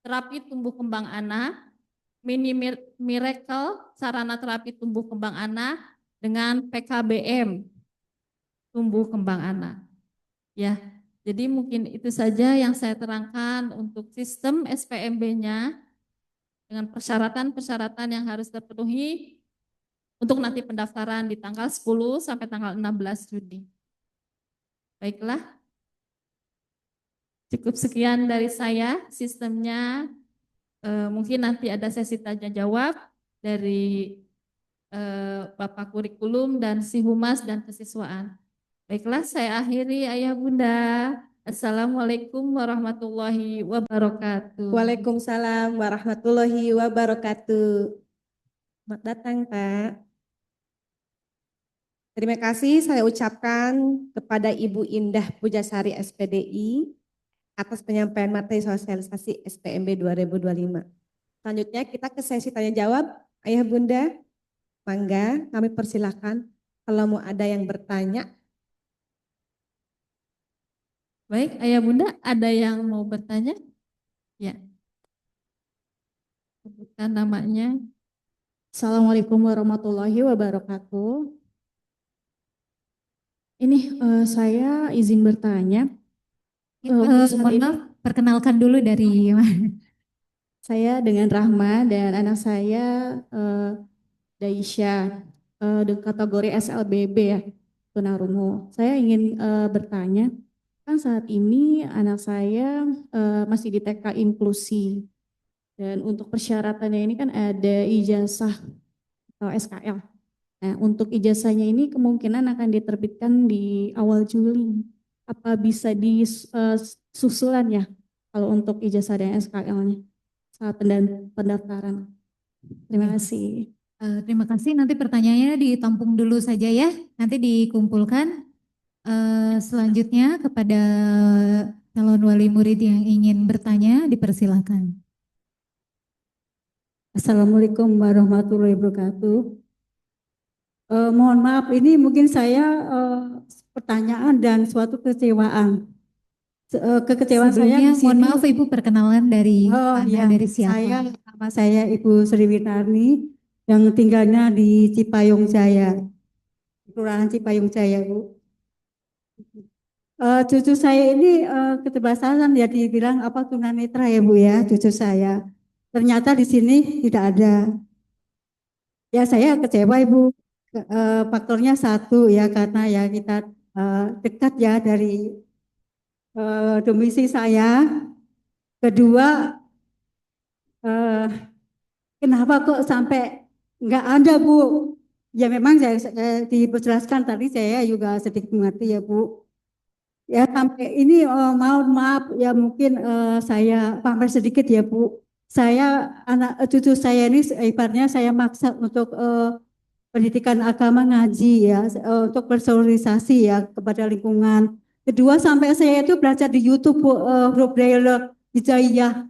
terapi tumbuh kembang anak, mini miracle sarana terapi tumbuh kembang anak dengan PKBM tumbuh kembang anak. Ya, jadi mungkin itu saja yang saya terangkan untuk sistem SPMB-nya dengan persyaratan-persyaratan yang harus terpenuhi untuk nanti pendaftaran di tanggal 10 sampai tanggal 16 Juni. Baiklah, cukup sekian dari saya sistemnya. Mungkin nanti ada sesi tanya jawab dari Bapak Kurikulum dan si Humas dan Kesiswaan. Baiklah, saya akhiri Ayah Bunda. Assalamualaikum warahmatullahi wabarakatuh. Waalaikumsalam warahmatullahi wabarakatuh. Selamat datang, Pak. Terima kasih saya ucapkan kepada Ibu Indah Pujasari SPDI atas penyampaian materi sosialisasi SPMB 2025. Selanjutnya kita ke sesi tanya jawab. Ayah Bunda, mangga kami persilahkan kalau mau ada yang bertanya. Baik, Ayah Bunda, ada yang mau bertanya? Ya. Sebutkan namanya. Assalamualaikum warahmatullahi wabarakatuh. Ini saya izin bertanya. Mohon maaf, perkenalkan dulu dari Saya dengan Rahma dan anak saya Daisha di kategori SLBB ya, tunarungu. Saya ingin bertanya, kan saat ini anak saya masih di TK inklusi dan untuk persyaratannya ini kan ada ijazah atau SKL. Nah, untuk ijazahnya ini kemungkinan akan diterbitkan di awal Juli. Apa bisa disusulan ya kalau untuk ijazah dan SKL-nya saat pendaftaran? Terima kasih. Terima kasih, nanti pertanyaannya ditampung dulu saja ya, nanti dikumpulkan. Selanjutnya kepada calon wali murid yang ingin bertanya, dipersilakan. Assalamualaikum warahmatullahi wabarakatuh. Mohon maaf, ini mungkin saya pertanyaan dan suatu kekecewaan. Kekecewaan saya Sebelumnya, di sini. mohon maaf Ibu, perkenalan dari Anda, dari siapa? Nama saya Ibu Sri Witarni yang tinggalnya di Cipayung Jaya, Kelurahan Cipayung Jaya, Bu. Cucu saya ini keterbatasan ya dibilang apa tunanetra ya Bu ya, cucu saya. Ternyata di sini tidak ada. Ya saya kecewa Ibu. Faktornya satu ya karena ya kita dekat ya dari domisili saya. Kedua, kenapa kok sampai nggak ada Bu? Ya memang saya dijelaskan tadi saya juga sedikit mengerti ya Bu. Ya sampai ini mohon maaf ya mungkin saya pamer sedikit ya Bu. Saya anak cucu saya ini ibaratnya saya maksa untuk pendidikan agama ngaji ya untuk bersosialisasi ya kepada lingkungan. Kedua sampai saya itu belajar di YouTube Bu, huruf Braille Hijaiyah.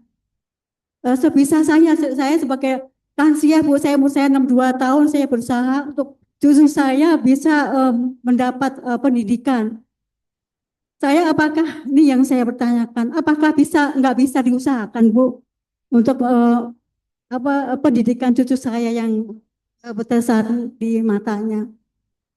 Sebisa saya sebagai lansia Bu, saya umur saya 62 tahun, saya berusaha untuk cucu saya bisa mendapat pendidikan. Saya apakah ini yang saya pertanyakan, apakah nggak bisa diusahakan Bu untuk pendidikan cucu saya yang berdasar di matanya.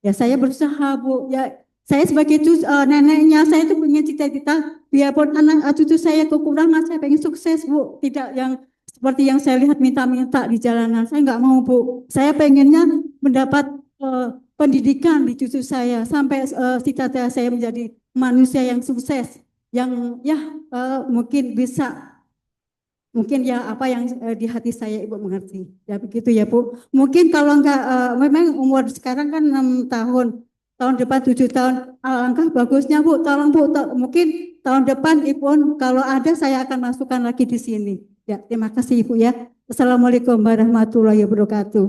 Ya saya berusaha Bu, ya saya sebagai neneknya saya itu punya cita-cita biarpun anak cucu saya kekurangan saya pengen sukses Bu, tidak yang seperti yang saya lihat minta-minta di jalanan, saya nggak mau Bu. Saya pengennya mendapat pendidikan di cucu saya sampai cita-cita saya menjadi manusia yang sukses, yang ya mungkin bisa. Mungkin ya apa yang di hati saya Ibu mengerti. Ya begitu ya Bu. Mungkin kalau enggak memang umur sekarang kan 6 tahun. Tahun depan 7 tahun. Alangkah bagusnya Bu. Tolong Bu, mungkin tahun depan Ibu kalau ada saya akan masukkan lagi di sini. Ya, terima kasih Ibu ya. Assalamualaikum warahmatullahi wabarakatuh.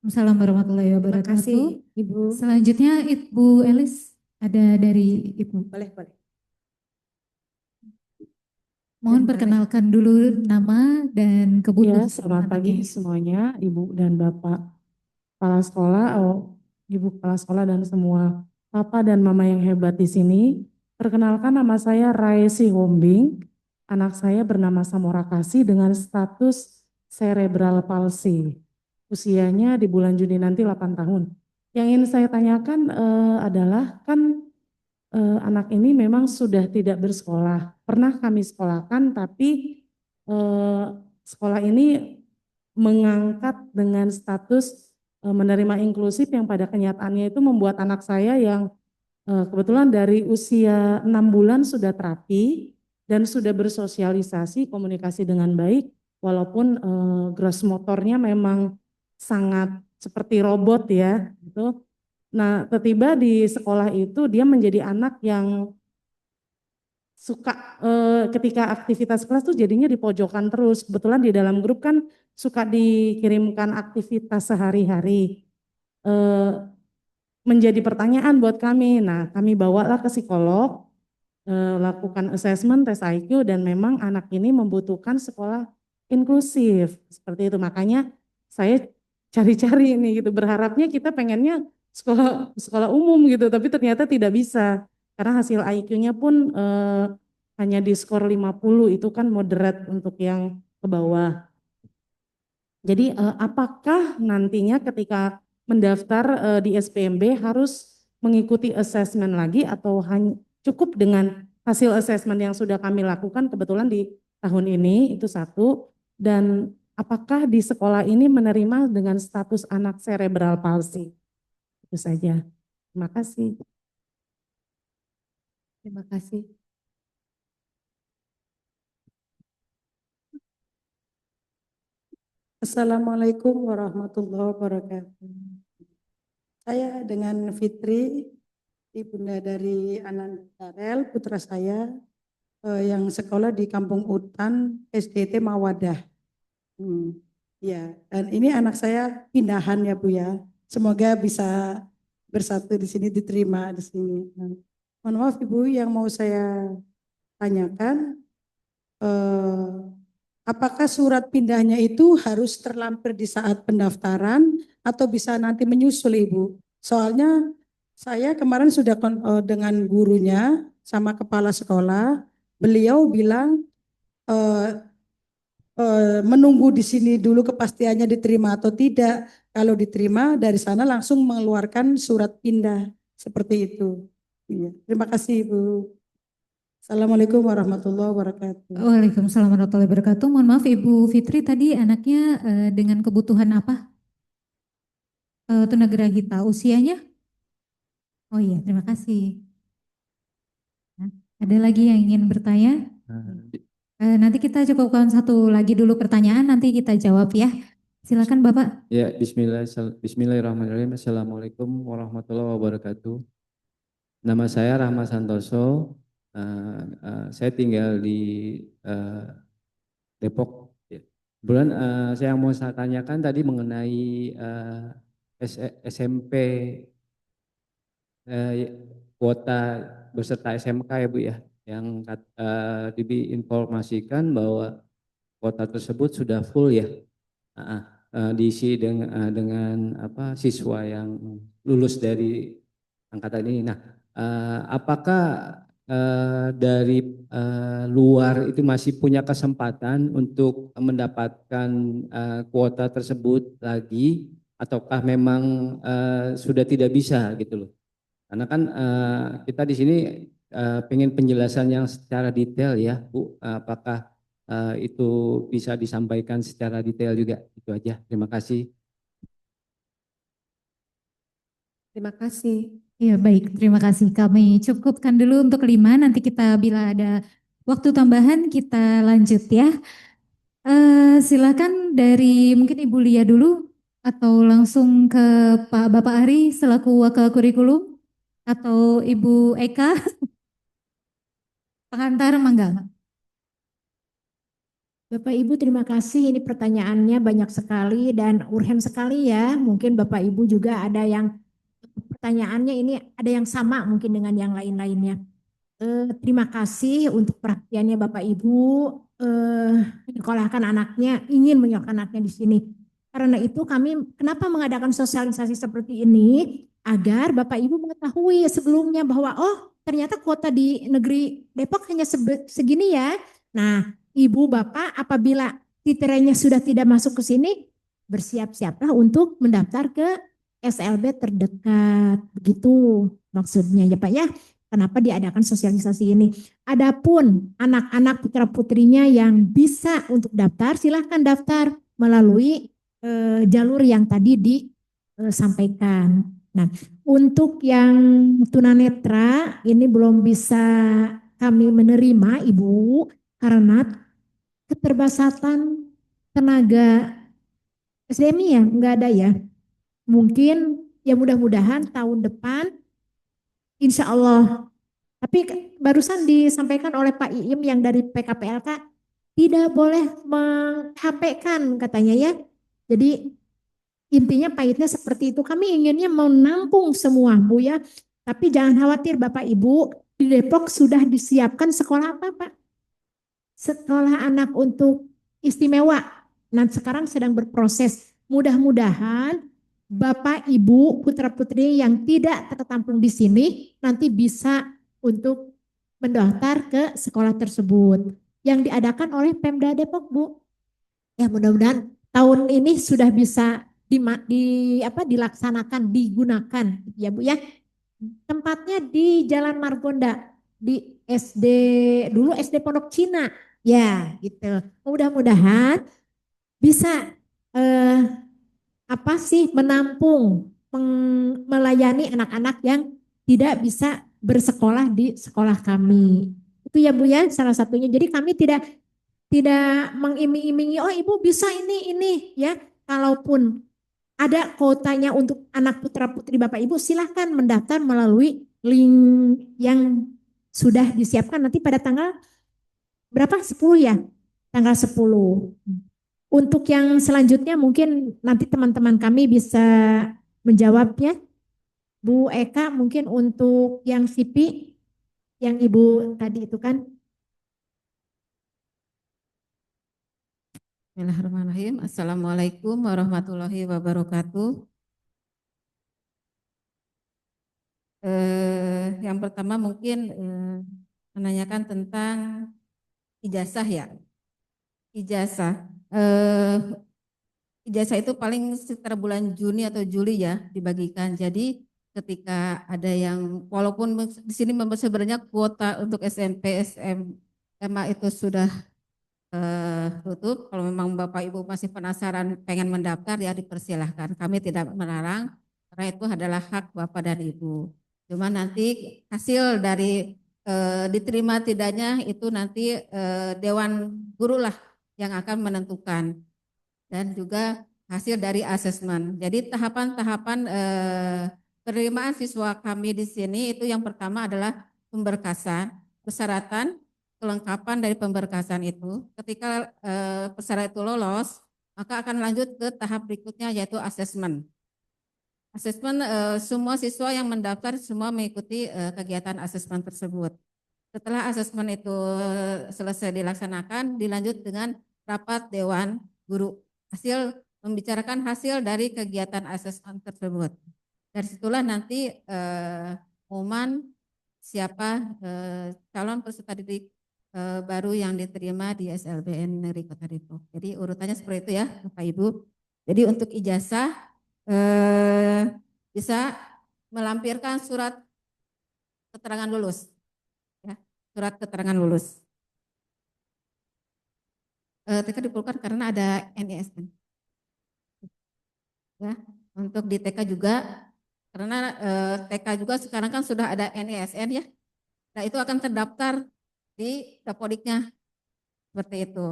Assalamualaikum warahmatullahi wabarakatuh. Terima kasih Ibu. Selanjutnya Ibu Elis, ada dari Ibu. Boleh. Mohon perkenalkan dulu nama dan kebutuhan. Ya, selamat pagi semuanya, Ibu dan Bapak Kepala Sekolah, Ibu Kepala Sekolah dan semua Papa dan Mama yang hebat di sini. Perkenalkan, nama saya Raesi Hombing. Anak saya bernama Samora Kasih dengan status cerebral palsy. Usianya di bulan Juni nanti 8 tahun. Yang ingin saya tanyakan adalah kan anak ini memang sudah tidak bersekolah. Pernah kami sekolahkan, tapi sekolah ini mengangkat dengan status menerima inklusif yang pada kenyataannya itu membuat anak saya yang kebetulan dari usia 6 bulan sudah terapi dan sudah bersosialisasi, komunikasi dengan baik, walaupun gross motornya memang sangat seperti robot ya, gitu. Nah, tiba-tiba di sekolah itu dia menjadi anak yang suka ketika aktivitas kelas tuh jadinya di pojokan terus. Kebetulan di dalam grup kan suka dikirimkan aktivitas sehari-hari. Menjadi pertanyaan buat kami. Nah, kami bawalah ke psikolog, lakukan assessment, tes IQ, dan memang anak ini membutuhkan sekolah inklusif. Seperti itu, makanya saya cari-cari ini gitu. Berharapnya kita pengennya sekolah umum gitu, tapi ternyata tidak bisa. Karena hasil IQ-nya pun hanya di skor 50, itu kan moderate untuk yang ke bawah. Jadi apakah nantinya ketika mendaftar di SPMB harus mengikuti assessment lagi atau hanya cukup dengan hasil assessment yang sudah kami lakukan kebetulan di tahun ini, itu satu. Dan apakah di sekolah ini menerima dengan status anak cerebral palsy? Itu saja. Terima kasih. Terima kasih. Assalamualaikum warahmatullahi wabarakatuh. Saya dengan Fitri, ibunda dari Ananda Darel, putra saya yang sekolah di Kampung Utan SDT Mawadah. Ya, dan ini anak saya pindahan ya Bu ya. Semoga bisa bersatu di sini, diterima di sini. Mohon maaf Ibu, yang mau saya tanyakan, apakah surat pindahnya itu harus terlampir di saat pendaftaran atau bisa nanti menyusul Ibu? Soalnya saya kemarin sudah dengan gurunya sama kepala sekolah, beliau bilang menunggu di sini dulu kepastiannya diterima atau tidak. Kalau diterima dari sana langsung mengeluarkan surat pindah seperti itu. Iya. Terima kasih Ibu. Assalamualaikum warahmatullahi wabarakatuh. Waalaikumsalam warahmatullahi wabarakatuh. Mohon maaf Ibu Fitri, tadi anaknya dengan kebutuhan apa? Tunagrahita. Usianya? Oh iya, terima kasih. Ada lagi yang ingin bertanya? Nanti kita cukupkan satu lagi dulu pertanyaan, nanti kita jawab ya. Silakan Bapak. Ya, Bismillahirrahmanirrahim. Assalamualaikum warahmatullahi wabarakatuh. Nama saya Rahmat Santoso. Saya tinggal di Depok. Kemudian saya mau saya tanyakan tadi mengenai SMP kuota beserta SMK ya Bu ya, yang diinformasikan bahwa kuota tersebut sudah full ya, diisi dengan apa siswa yang lulus dari angkatan ini. Nah, apakah dari luar itu masih punya kesempatan untuk mendapatkan kuota tersebut lagi, ataukah memang sudah tidak bisa gitu loh? Karena kan kita di sini pengen penjelasan yang secara detail ya Bu, apakah itu bisa disampaikan secara detail juga? Itu aja, terima kasih. Terima kasih. Ya baik, terima kasih. Kami cukupkan dulu untuk 5, nanti kita bila ada waktu tambahan kita lanjut ya. Silakan dari mungkin Ibu Lia dulu atau langsung ke Bapak Ari selaku wakil kurikulum atau Ibu Eka pengantar mangga. Bapak Ibu terima kasih, ini pertanyaannya banyak sekali dan urgen sekali ya. Mungkin Bapak Ibu juga ada yang pertanyaannya ini ada yang sama mungkin dengan yang lain-lainnya. Terima kasih untuk perhatiannya Bapak Ibu, menyekolahkan anaknya, ingin menyekolahkan anaknya di sini. Karena itu kami kenapa mengadakan sosialisasi seperti ini, agar Bapak Ibu mengetahui sebelumnya bahwa oh ternyata kuota di negeri Depok hanya segini ya. Nah, Ibu Bapak apabila kriteриanya sudah tidak masuk ke sini, bersiap-siaplah untuk mendaftar ke SLB terdekat. Begitu maksudnya ya Pak ya. Kenapa diadakan sosialisasi ini? Adapun anak-anak putra-putrinya yang bisa untuk daftar, silahkan daftar melalui jalur yang tadi disampaikan. Nah, untuk yang tunanetra ini belum bisa kami menerima Ibu karena keterbatasan tenaga SDM ya enggak ada ya. Mungkin ya mudah-mudahan tahun depan insya Allah. Tapi barusan disampaikan oleh Pak Iim yang dari PKPLK tidak boleh meng-HP-kan katanya ya. Jadi intinya pahitnya seperti itu. Kami inginnya menampung semua Bu ya. Tapi jangan khawatir Bapak Ibu, di Depok sudah disiapkan sekolah apa Pak? Sekolah anak untuk istimewa. Nah sekarang sedang berproses. Mudah-mudahan Bapak Ibu putra putri yang tidak tertampung di sini nanti bisa untuk mendaftar ke sekolah tersebut yang diadakan oleh Pemda Depok Bu. Ya mudah-mudahan tahun ini sudah bisa dilaksanakan, digunakan ya Bu ya. Tempatnya di Jalan Margonda di SD dulu SD Pondok Cina ya gitu. Mudah-mudahan bisa menampung melayani anak-anak yang tidak bisa bersekolah di sekolah kami. Itu ya Bu ya salah satunya. Jadi kami tidak mengiming-imingi oh Ibu bisa ini ya. Kalaupun ada kuotanya untuk anak putra-putri Bapak Ibu silahkan mendaftar melalui link yang sudah disiapkan nanti pada tanggal berapa? 10 ya? Tanggal 10. Untuk yang selanjutnya mungkin nanti teman-teman kami bisa menjawabnya. Bu Eka mungkin untuk yang SIPI yang Ibu tadi itu kan. Bismillahirrahmanirrahim. Assalamualaikum warahmatullahi wabarakatuh. Yang pertama mungkin menanyakan tentang ijazah ya. Ijazah. Ijazah itu paling sekitar bulan Juni atau Juli ya dibagikan. Jadi ketika ada yang walaupun di sini sebenarnya kuota untuk SMP, SMA itu sudah tutup. Kalau memang Bapak Ibu masih penasaran pengen mendaftar ya dipersilahkan. Kami tidak melarang karena itu adalah hak Bapak dan Ibu. Cuma nanti hasil dari diterima tidaknya itu nanti Dewan Guru lah yang akan menentukan dan juga hasil dari asesmen. Jadi tahapan-tahapan penerimaan siswa kami di sini itu yang pertama adalah pemberkasan, persyaratan, kelengkapan dari pemberkasan itu. Ketika persyaratan itu lolos, maka akan lanjut ke tahap berikutnya yaitu asesmen. Asesmen semua siswa yang mendaftar semua mengikuti kegiatan asesmen tersebut. Setelah asesmen itu selesai dilaksanakan, dilanjut dengan rapat Dewan Guru. Membicarakan hasil dari kegiatan asesmen tersebut. Dari situlah nanti pengumuman siapa calon peserta didik baru yang diterima di SLBN Negeri Kota Depok. Jadi urutannya seperti itu ya Bapak Ibu. Jadi untuk ijazah bisa melampirkan surat keterangan lulus. Ya, surat keterangan lulus. TK diperlukan karena ada NISN. Ya, untuk di TK juga karena TK juga sekarang kan sudah ada NISN ya. Nah, itu akan terdaftar di Dapodiknya seperti itu.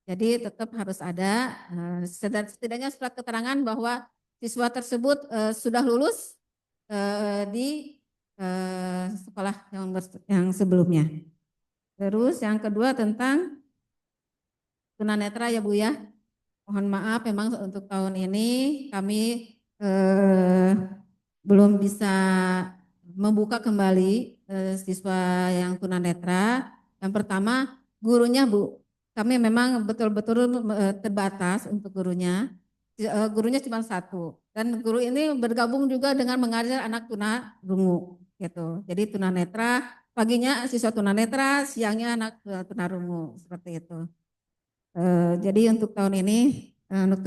Jadi tetap harus ada setidaknya surat keterangan bahwa siswa tersebut sudah lulus di sekolah yang sebelumnya. Terus yang kedua tentang tunanetra ya Bu ya. Mohon maaf memang untuk tahun ini kami belum bisa membuka kembali siswa yang tunanetra. Yang pertama gurunya Bu, kami memang betul-betul terbatas untuk gurunya. Gurunya cuma satu dan guru ini bergabung juga dengan mengajar anak tunarungu gitu. Jadi tunanetra, paginya siswa tunanetra, siangnya anak tunarungu seperti itu. Jadi untuk tahun ini untuk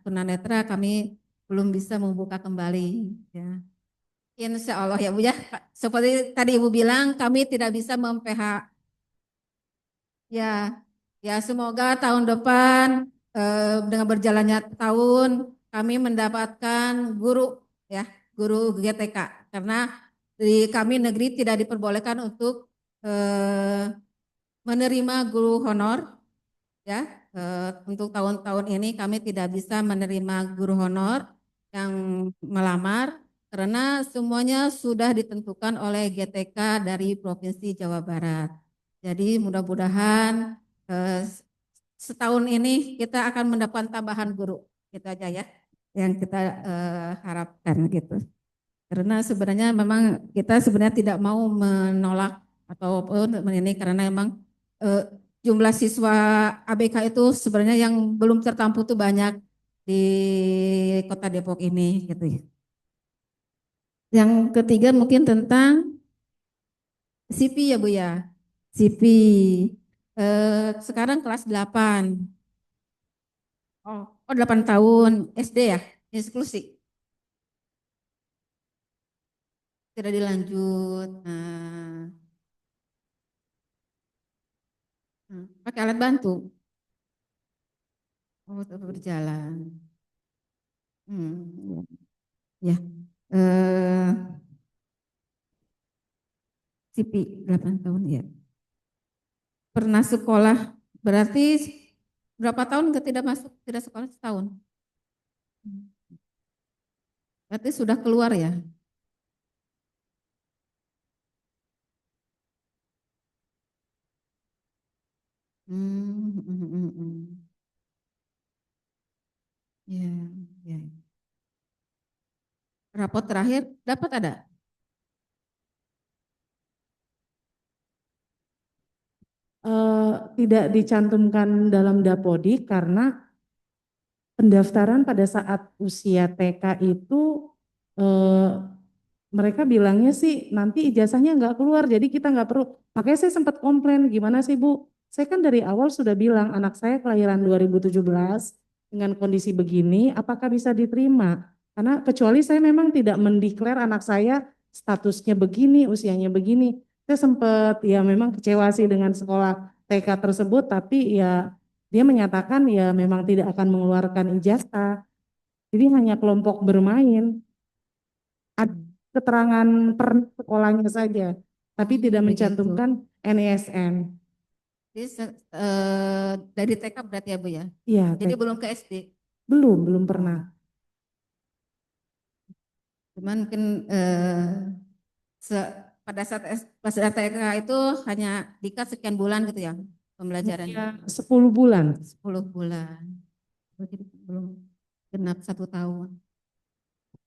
tunanetra kami belum bisa membuka kembali. Ya. Insya Allah ya Bu ya. Seperti tadi Ibu bilang, kami tidak bisa mem-PH. Ya, ya semoga tahun depan dengan berjalannya tahun kami mendapatkan guru ya, guru GTK karena di kami negeri tidak diperbolehkan untuk menerima guru honor ya. Untuk tahun-tahun ini kami tidak bisa menerima guru honor yang melamar karena semuanya sudah ditentukan oleh GTK dari Provinsi Jawa Barat. Jadi mudah-mudahan setahun ini kita akan mendapatkan tambahan guru, gitu aja ya, yang kita harapkan gitu. Karena sebenarnya memang kita sebenarnya tidak mau menolak ataupun ini karena memang jumlah siswa ABK itu sebenarnya yang belum tertampung itu banyak di Kota Depok ini gitu ya. Yang ketiga mungkin tentang CP ya Bu ya. CP sekarang kelas 8. Oh, 8 tahun SD ya, eksklusi. Tidak dilanjut. Pakai alat bantu. Oh, tetap berjalan. Ya. CP 8 tahun ya. Pernah sekolah berarti berapa tahun tidak masuk, tidak sekolah setahun? Berarti sudah keluar ya? Ya, ya. Rapot terakhir dapat ada? Tidak dicantumkan dalam Dapodi karena pendaftaran pada saat usia TK itu mereka bilangnya sih nanti ijazahnya nggak keluar, jadi kita nggak perlu. Makanya saya sempat komplain, gimana sih Bu? Saya kan dari awal sudah bilang anak saya kelahiran 2017 dengan kondisi begini, apakah bisa diterima? Karena kecuali saya memang tidak mendeklar anak saya statusnya begini, usianya begini. Saya sempat ya memang kecewa sih dengan sekolah TK tersebut, tapi ya dia menyatakan ya memang tidak akan mengeluarkan ijazah. Jadi hanya kelompok bermain. Ada keterangan per sekolahnya saja, tapi tidak mencantumkan NISN. Jadi dari TK berarti ya Bu ya? Iya. Jadi belum ke SD? Belum pernah. Cuman mungkin pada saat TK itu hanya dikat sekian bulan gitu ya pembelajaran? Ya, 10 bulan. 10 bulan. Jadi belum genap 1 tahun.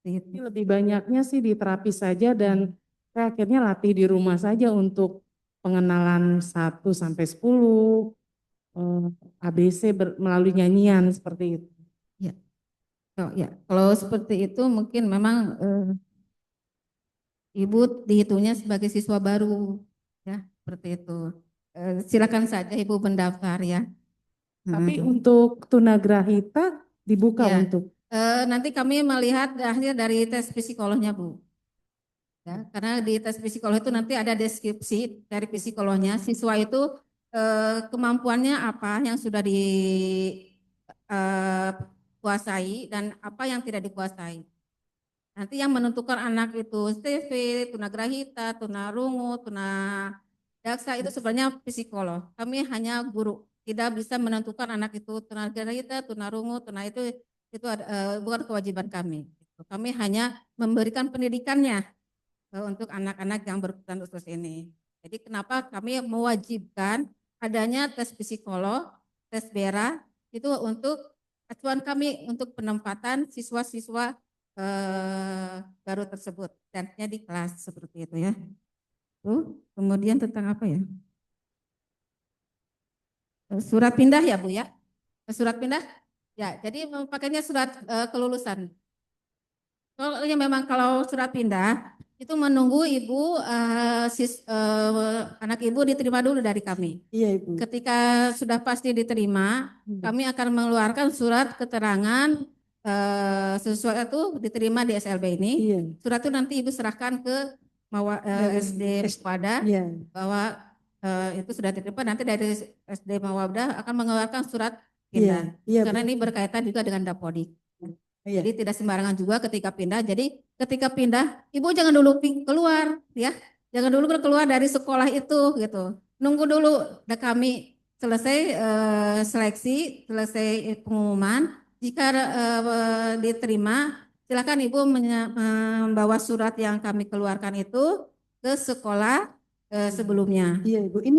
Ini lebih banyaknya sih di terapi saja dan saya akhirnya latih di rumah saja untuk pengenalan 1 sampai 10, ABC melalui nyanyian seperti itu. Ya. Oh, ya. Kalau seperti itu mungkin memang Ibu dihitungnya sebagai siswa baru, ya seperti itu. Silakan saja Ibu mendaftar ya. Tapi untuk tunagrahita dibuka ya. untuk. Nanti kami melihat hasil dari tes psikolognya Bu. Ya, karena di tes psikolog itu nanti ada deskripsi dari psikolognya. Siswa itu kemampuannya apa yang sudah dikuasai dan apa yang tidak dikuasai. Nanti yang menentukan anak itu CV, tunagrahita, tunarungu, tunadaksa itu sebenarnya psikolog. Kami hanya guru, tidak bisa menentukan anak itu tunagrahita, tunarungu, itu bukan kewajiban kami. Kami hanya memberikan pendidikannya untuk anak-anak yang berkebutuhan khusus ini. Jadi kenapa kami mewajibkan adanya tes psikolog, tes BERA itu untuk acuan kami untuk penempatan siswa-siswa baru tersebut dan di kelas seperti itu ya. Kemudian tentang apa ya? Surat pindah ya Bu ya? Surat pindah? Ya, jadi pakainya surat kelulusan. Soalnya memang kalau surat pindah Itu menunggu ibu anak ibu diterima dulu dari kami. Iya Ibu. Ketika sudah pasti diterima, kami akan mengeluarkan surat keterangan sesuatu diterima di SLB ini. Iya. Surat itu nanti ibu serahkan ke SD Mawabda Iya. bahwa itu sudah diterima. Nanti dari SD Mawabda akan mengeluarkan surat Iya. pindah. Iya. Karena ini berkaitan juga dengan Dapodik. Iya. Jadi tidak sembarangan juga ketika pindah. Jadi ketika pindah, ibu jangan dulu keluar, ya, jangan dulu keluar dari sekolah itu, gitu. Nunggu dulu, udah kami selesai seleksi, selesai pengumuman. Jika diterima, silakan ibu membawa surat yang kami keluarkan itu ke sekolah sebelumnya. Iya Ibu. Ini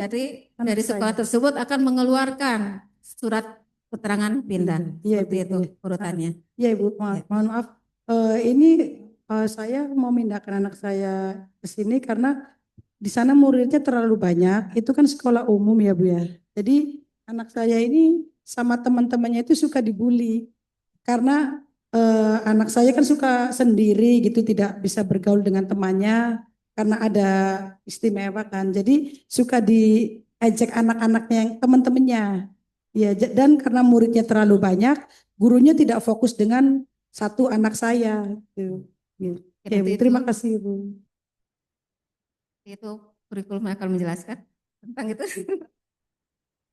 Dari sekolah tersebut akan mengeluarkan surat keterangan pindah. Iya, Seperti Ibu. itu urutannya. Iya Ibu, mohon maaf. Ini saya mau memindahkan anak saya ke sini karena di sana muridnya terlalu banyak. Itu kan sekolah umum ya Bu ya. Jadi anak saya ini sama teman-temannya itu suka dibully karena anak saya kan suka sendiri gitu, tidak bisa bergaul dengan temannya karena ada istimewa kan. Jadi suka diejek anak-anaknya yang teman-temannya. Ya, dan karena muridnya terlalu banyak, gurunya tidak fokus dengan satu anak saya. Gitu. Ya, Bu, terima kasih Bu. Itu kurikulum akan menjelaskan tentang itu.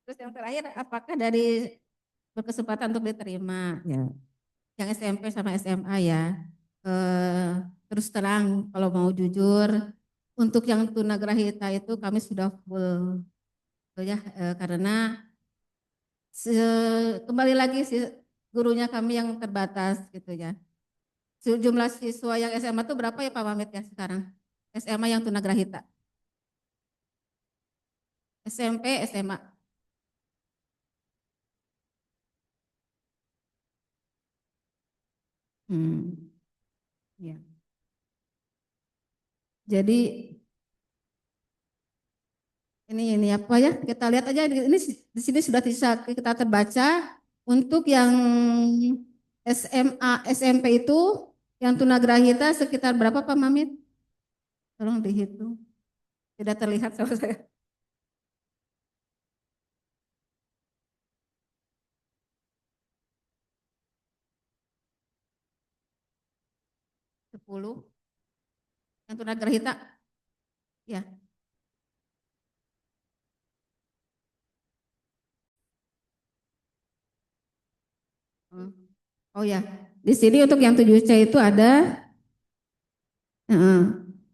Terus yang terakhir, apakah dari berkesempatan untuk diterima? Ya. Yang SMP sama SMA ya. Terus terang, kalau mau jujur, untuk yang tunagrahita itu kami sudah full, ya, karena kembali lagi gurunya kami yang terbatas gitu ya. Jumlah siswa yang SMA itu berapa ya Pak Mamit ya sekarang? SMA yang tunagrahita. SMP, SMA. Ya. Jadi ini apa ya? Kita lihat aja ini di sini sudah bisa kita terbaca untuk yang SMA, SMP itu yang tunagrahita sekitar berapa Pak Mamit? Tolong dihitung. Tidak terlihat sama saya. 10 yang tunagrahita. Ya. Oh ya, di sini untuk yang 7C itu ada,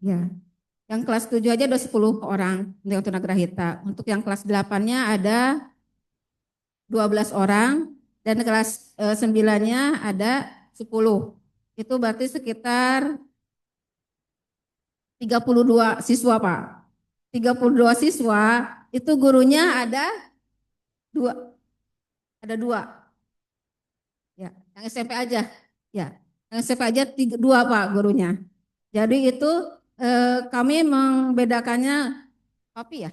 ya, yang kelas 7 aja ada 10 orang yang tunagrahita. Untuk yang kelas 8-nya ada 12 orang dan kelas 9-nya ada 10. Itu berarti sekitar 32 siswa Pak. 32 siswa itu gurunya ada 2. Ada 2. Ya, yang SMP aja. Ya, yang SMP aja 2 Pak gurunya. Jadi itu kami membedakannya papi ya.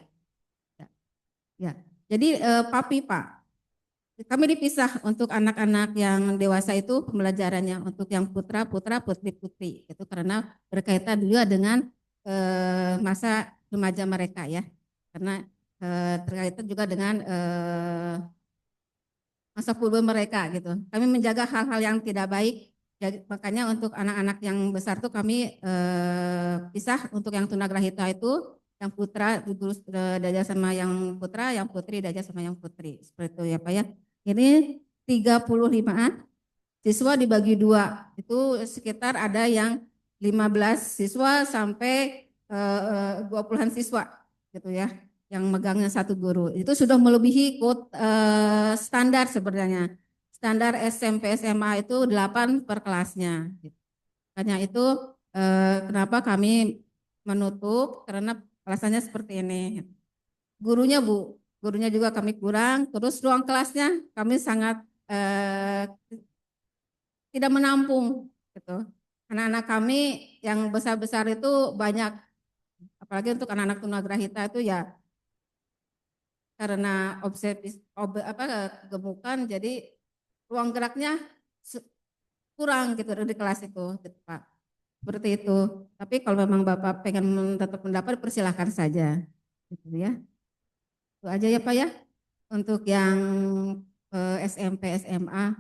Ya. Jadi papi Pak. Kami dipisah untuk anak-anak yang dewasa itu pembelajarannya, untuk yang putra, putri itu karena berkaitan juga dengan masa remaja mereka ya. Karena terkaitan juga dengan masa purba mereka gitu. Kami menjaga hal-hal yang tidak baik, ya, makanya untuk anak-anak yang besar tuh kami pisah. Untuk yang tunagrahita itu yang putra diajar sama yang putra, yang putri diajar sama yang putri. Seperti itu ya Pak ya. Ini 35-an siswa dibagi 2. Itu sekitar ada yang 15 siswa sampai 20-an siswa gitu ya. Yang megangnya satu guru. Itu sudah melebihi standar sebenarnya. Standar SMP SMA itu 8 per kelasnya. Hanya itu kenapa kami menutup, karena alasannya seperti ini. Gurunya Bu, gurunya juga kami kurang, terus ruang kelasnya kami sangat tidak menampung gitu. Anak-anak kami yang besar-besar itu banyak, apalagi untuk anak-anak tunagrahita itu ya karena kegemukan, jadi ruang geraknya kurang gitu di kelas itu gitu, Pak. seperti itu. Tapi kalau memang Bapak pengen tetap pendapat, persilahkan saja. Gitu ya. Itu aja ya Pak ya. Untuk yang SMP, SMA.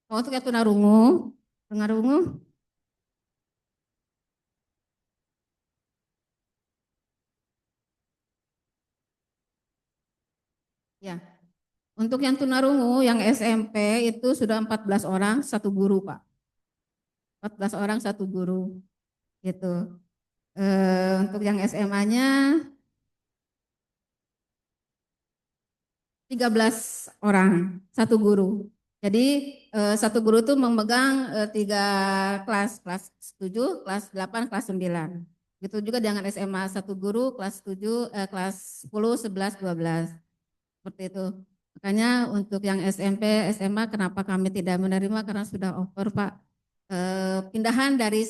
Oh, untuk yang tunarungu. Ya, untuk yang tunarungu, yang SMP itu sudah 14 orang, satu guru Pak. 14 orang, satu guru. Gitu. Untuk yang SMA-nya 13 orang, satu guru. Jadi satu guru itu memegang 3 kelas, kelas 7, kelas 8, kelas 9. Gitu juga dengan SMA, satu guru kelas 7, kelas 10, 11, 12. Seperti itu. Makanya untuk yang SMP, SMA kenapa kami tidak menerima karena sudah over Pak. Pindahan dari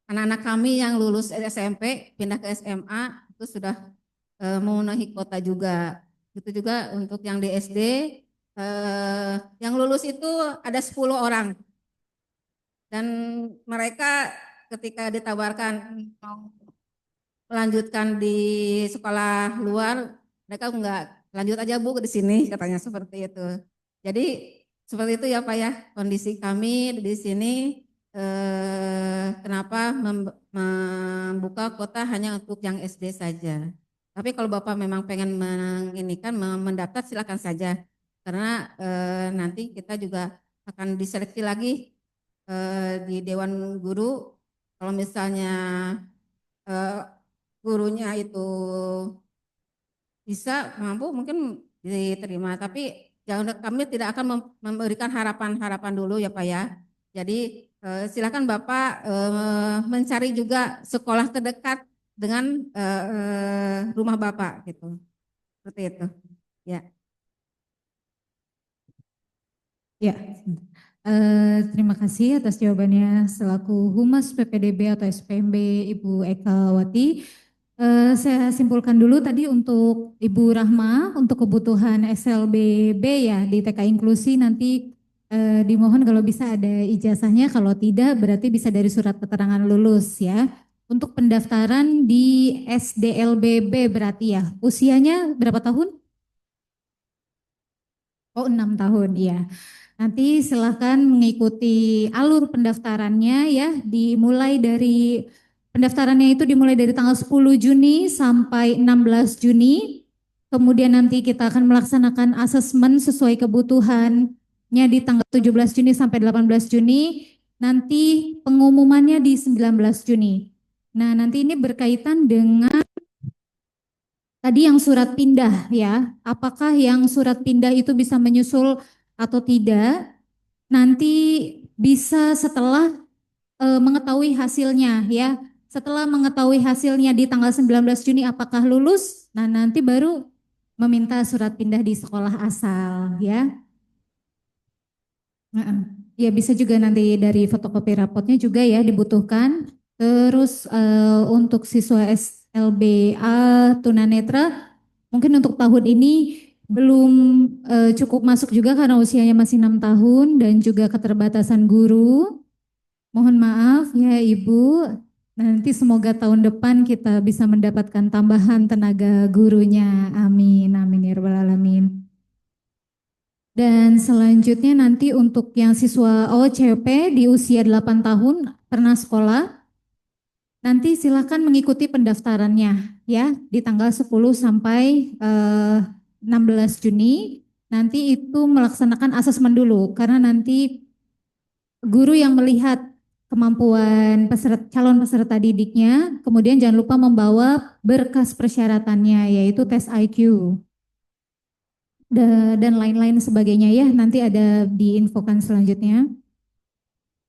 anak-anak kami yang lulus SMP pindah ke SMA itu sudah memenuhi kuota juga. Itu juga untuk yang di SD yang lulus itu ada 10 orang. Dan mereka ketika ditawarkan mau melanjutkan di sekolah luar, mereka enggak, lanjut aja Bu di sini katanya seperti itu. Jadi seperti itu ya Pak ya, kondisi kami di sini kenapa membuka kuota hanya untuk yang SD saja. Tapi kalau Bapak memang pengen menginikan mendaftar silakan saja. Karena nanti kita juga akan diseleksi lagi di Dewan Guru. Kalau misalnya gurunya itu bisa mampu mungkin diterima. Tapi kami tidak akan memberikan harapan-harapan dulu ya Pak ya. Jadi silakan Bapak mencari juga sekolah terdekat dengan rumah Bapak gitu. Seperti itu. Ya. Ya, terima kasih atas jawabannya selaku Humas PPDB atau SPMB Ibu Eka Wati. Saya simpulkan dulu tadi untuk Ibu Rahma untuk kebutuhan SLBB ya di TK Inklusi nanti dimohon kalau bisa ada ijazahnya, kalau tidak berarti bisa dari surat keterangan lulus ya. Untuk pendaftaran di SDLBB berarti ya usianya berapa tahun? Oh 6 tahun ya. Nanti silahkan mengikuti alur pendaftarannya ya, pendaftarannya itu dimulai dari tanggal 10 Juni sampai 16 Juni. Kemudian nanti kita akan melaksanakan asesmen sesuai kebutuhannya di tanggal 17 Juni sampai 18 Juni. Nanti pengumumannya di 19 Juni. Nah, nanti ini berkaitan dengan tadi yang surat pindah ya. Apakah yang surat pindah itu bisa menyusul atau tidak, nanti bisa setelah mengetahui hasilnya ya. Setelah mengetahui hasilnya di tanggal 19 Juni apakah lulus, nah nanti baru meminta surat pindah di sekolah asal ya. Ya bisa juga nanti dari fotokopi rapotnya juga ya dibutuhkan. Terus untuk siswa SLBA tunanetra mungkin untuk tahun ini belum cukup masuk juga karena usianya masih 6 tahun dan juga keterbatasan guru. Mohon maaf ya Ibu, nanti semoga tahun depan kita bisa mendapatkan tambahan tenaga gurunya. Amin, amin ya rabbal alamin. Dan selanjutnya nanti untuk yang siswa OCP di usia 8 tahun pernah sekolah, nanti silakan mengikuti pendaftarannya ya di tanggal 10 sampai 16 Juni. Nanti itu melaksanakan asesmen dulu karena nanti guru yang melihat kemampuan calon peserta didiknya, kemudian jangan lupa membawa berkas persyaratannya yaitu tes IQ dan lain-lain sebagainya ya, nanti ada diinfokan selanjutnya.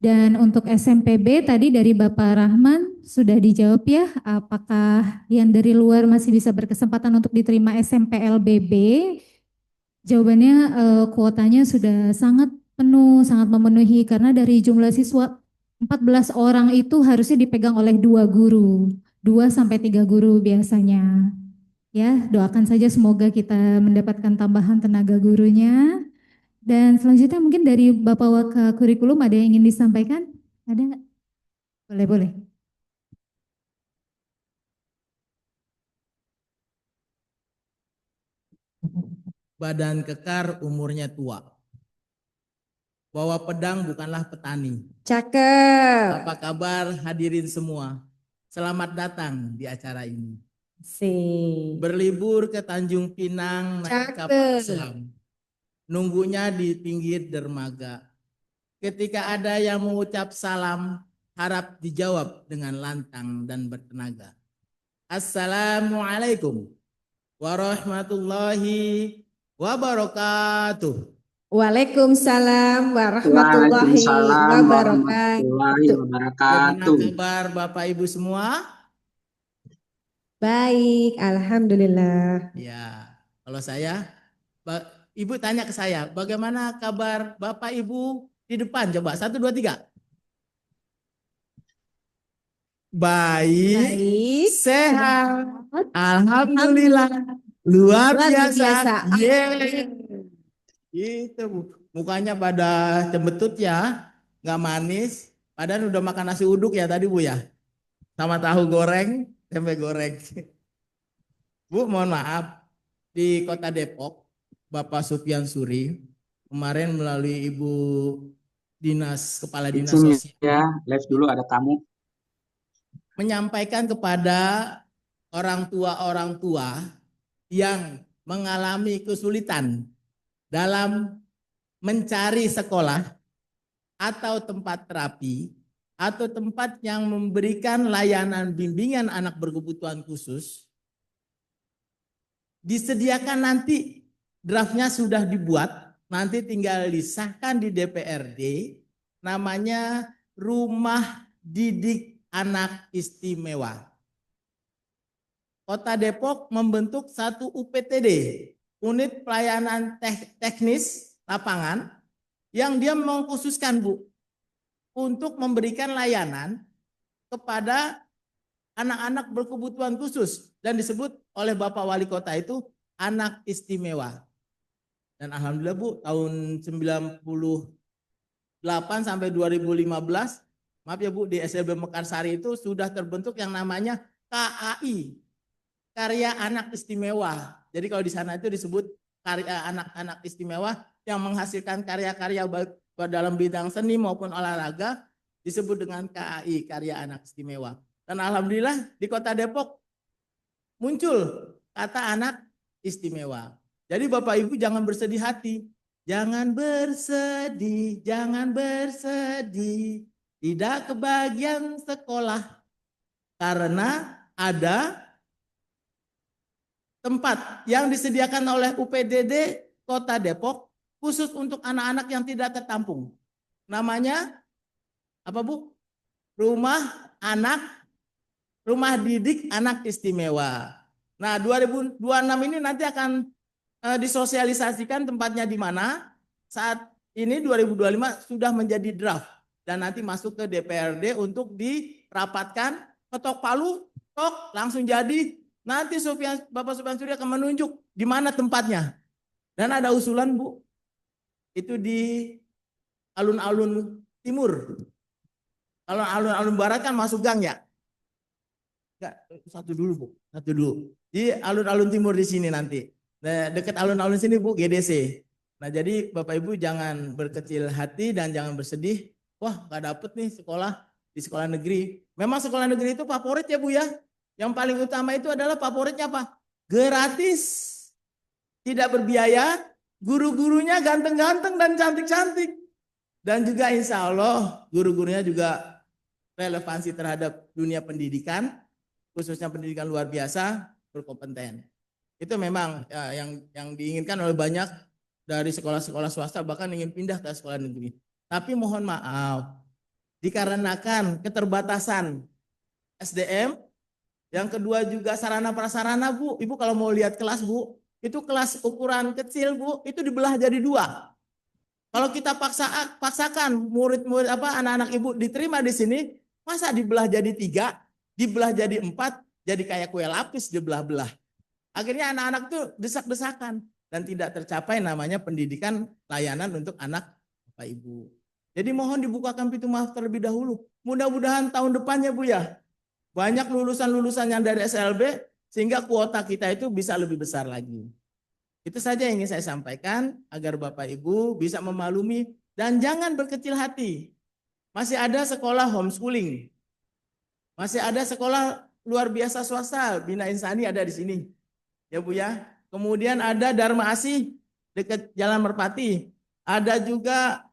Dan untuk SMPB tadi dari Bapak Rahman sudah dijawab ya, apakah yang dari luar masih bisa berkesempatan untuk diterima SMPLBB? Jawabannya kuotanya sudah sangat penuh, sangat memenuhi karena dari jumlah siswa 14 orang itu harusnya dipegang oleh 2 guru, 2 sampai 3 guru biasanya. Ya, doakan saja semoga kita mendapatkan tambahan tenaga gurunya. Dan selanjutnya mungkin dari Bapak Waka Kurikulum ada yang ingin disampaikan? Ada nggak? Boleh. Badan kekar umurnya tua. Bawa pedang bukanlah petani. Cakep. Apa kabar hadirin semua? Selamat datang di acara ini. Berlibur ke Tanjung Pinang naik kapal selam. Nunggunya di pinggir dermaga. Ketika ada yang mengucap salam, harap dijawab dengan lantang dan bertenaga. Assalamualaikum warahmatullahi wabarakatuh. Waalaikumsalam warahmatullahi wabarakatuh. Bagaimana kabar Bapak Ibu semua? Baik, alhamdulillah. Ya, kalau saya, Ibu tanya ke saya, bagaimana kabar Bapak Ibu di depan? Coba 1, 2, 3. Baik, sehat, alhamdulillah, luar biasa. Itu Bu, mukanya pada cembetut ya, nggak manis. Padahal udah makan nasi uduk ya tadi Bu ya, sama tahu goreng, tempe goreng. Bu, mohon maaf, di Kota Depok, Bapak Sufyan Suri kemarin melalui Ibu Dinas Kepala Dinas Sosial Ya, live dulu ada tamu. menyampaikan kepada orang tua yang mengalami kesulitan dalam mencari sekolah atau tempat terapi atau tempat yang memberikan layanan bimbingan anak berkebutuhan khusus, disediakan nanti, draftnya sudah dibuat, nanti tinggal disahkan di DPRD, namanya Rumah Didik Anak Istimewa. Kota Depok membentuk satu UPTD, unit pelayanan teknis lapangan, yang dia mengkhususkan Bu, untuk memberikan layanan kepada anak-anak berkebutuhan khusus, dan disebut oleh Bapak Wali Kota itu anak istimewa. Dan alhamdulillah Bu, tahun 98 sampai 2015, maaf ya Bu, di SLB Mekarsari itu sudah terbentuk yang namanya KAI, Karya Anak Istimewa. Jadi kalau di sana itu disebut karya anak-anak istimewa yang menghasilkan karya-karya baik dalam bidang seni maupun olahraga, disebut dengan KAI, Karya Anak Istimewa. Dan alhamdulillah di Kota Depok muncul kata anak istimewa. Jadi Bapak Ibu jangan bersedih hati. Jangan bersedih, tidak kebagian sekolah. Karena ada tempat yang disediakan oleh UPDD Kota Depok khusus untuk anak-anak yang tidak tertampung. Namanya apa Bu? Rumah Didik Anak Istimewa. Nah, 2026 ini nanti akan disosialisasikan tempatnya di mana. Saat ini 2025 sudah menjadi draft dan nanti masuk ke DPRD untuk dirapatkan, ketok palu, tok langsung jadi. Nanti Bapak Sufyan Suri akan menunjuk di mana tempatnya. Dan ada usulan Bu, itu di alun-alun timur. Kalau alun-alun barat kan masuk gang ya. Enggak, satu dulu Bu, satu dulu. Di alun-alun timur di sini nanti. Nah, dekat alun-alun sini Bu, GDC. Nah jadi Bapak Ibu jangan berkecil hati dan jangan bersedih. Wah nggak dapet nih sekolah di sekolah negeri. Memang sekolah negeri itu favorit ya Bu ya. Yang paling utama itu adalah favoritnya apa? Gratis, tidak berbiaya, guru-gurunya ganteng-ganteng dan cantik-cantik. Dan juga insya Allah guru-gurunya juga relevansi terhadap dunia pendidikan, khususnya pendidikan luar biasa, berkompeten. Itu memang yang diinginkan oleh banyak dari sekolah-sekolah swasta, bahkan ingin pindah ke sekolah negeri. Tapi mohon maaf, dikarenakan keterbatasan SDM, yang kedua juga sarana prasarana Bu. Ibu kalau mau lihat kelas Bu, itu kelas ukuran kecil Bu, itu dibelah jadi 2. Kalau kita paksakan murid-murid anak-anak Ibu diterima di sini, masa dibelah jadi 3, dibelah jadi 4, jadi kayak kue lapis dibelah-belah. Akhirnya anak-anak itu desak-desakan dan tidak tercapai namanya pendidikan layanan untuk anak Bapak Ibu. Jadi mohon dibukakan pintu maaf terlebih dahulu. mudah-mudahan tahun depannya Bu ya, banyak lulusan-lulusan yang dari SLB sehingga kuota kita itu bisa lebih besar lagi. Itu saja yang ingin saya sampaikan agar Bapak Ibu bisa memaklumi dan jangan berkecil hati. Masih ada sekolah homeschooling. Masih ada sekolah luar biasa swasta, Bina Insani ada di sini. Ya Bu ya. Kemudian ada Dharma Asih dekat Jalan Merpati. Ada juga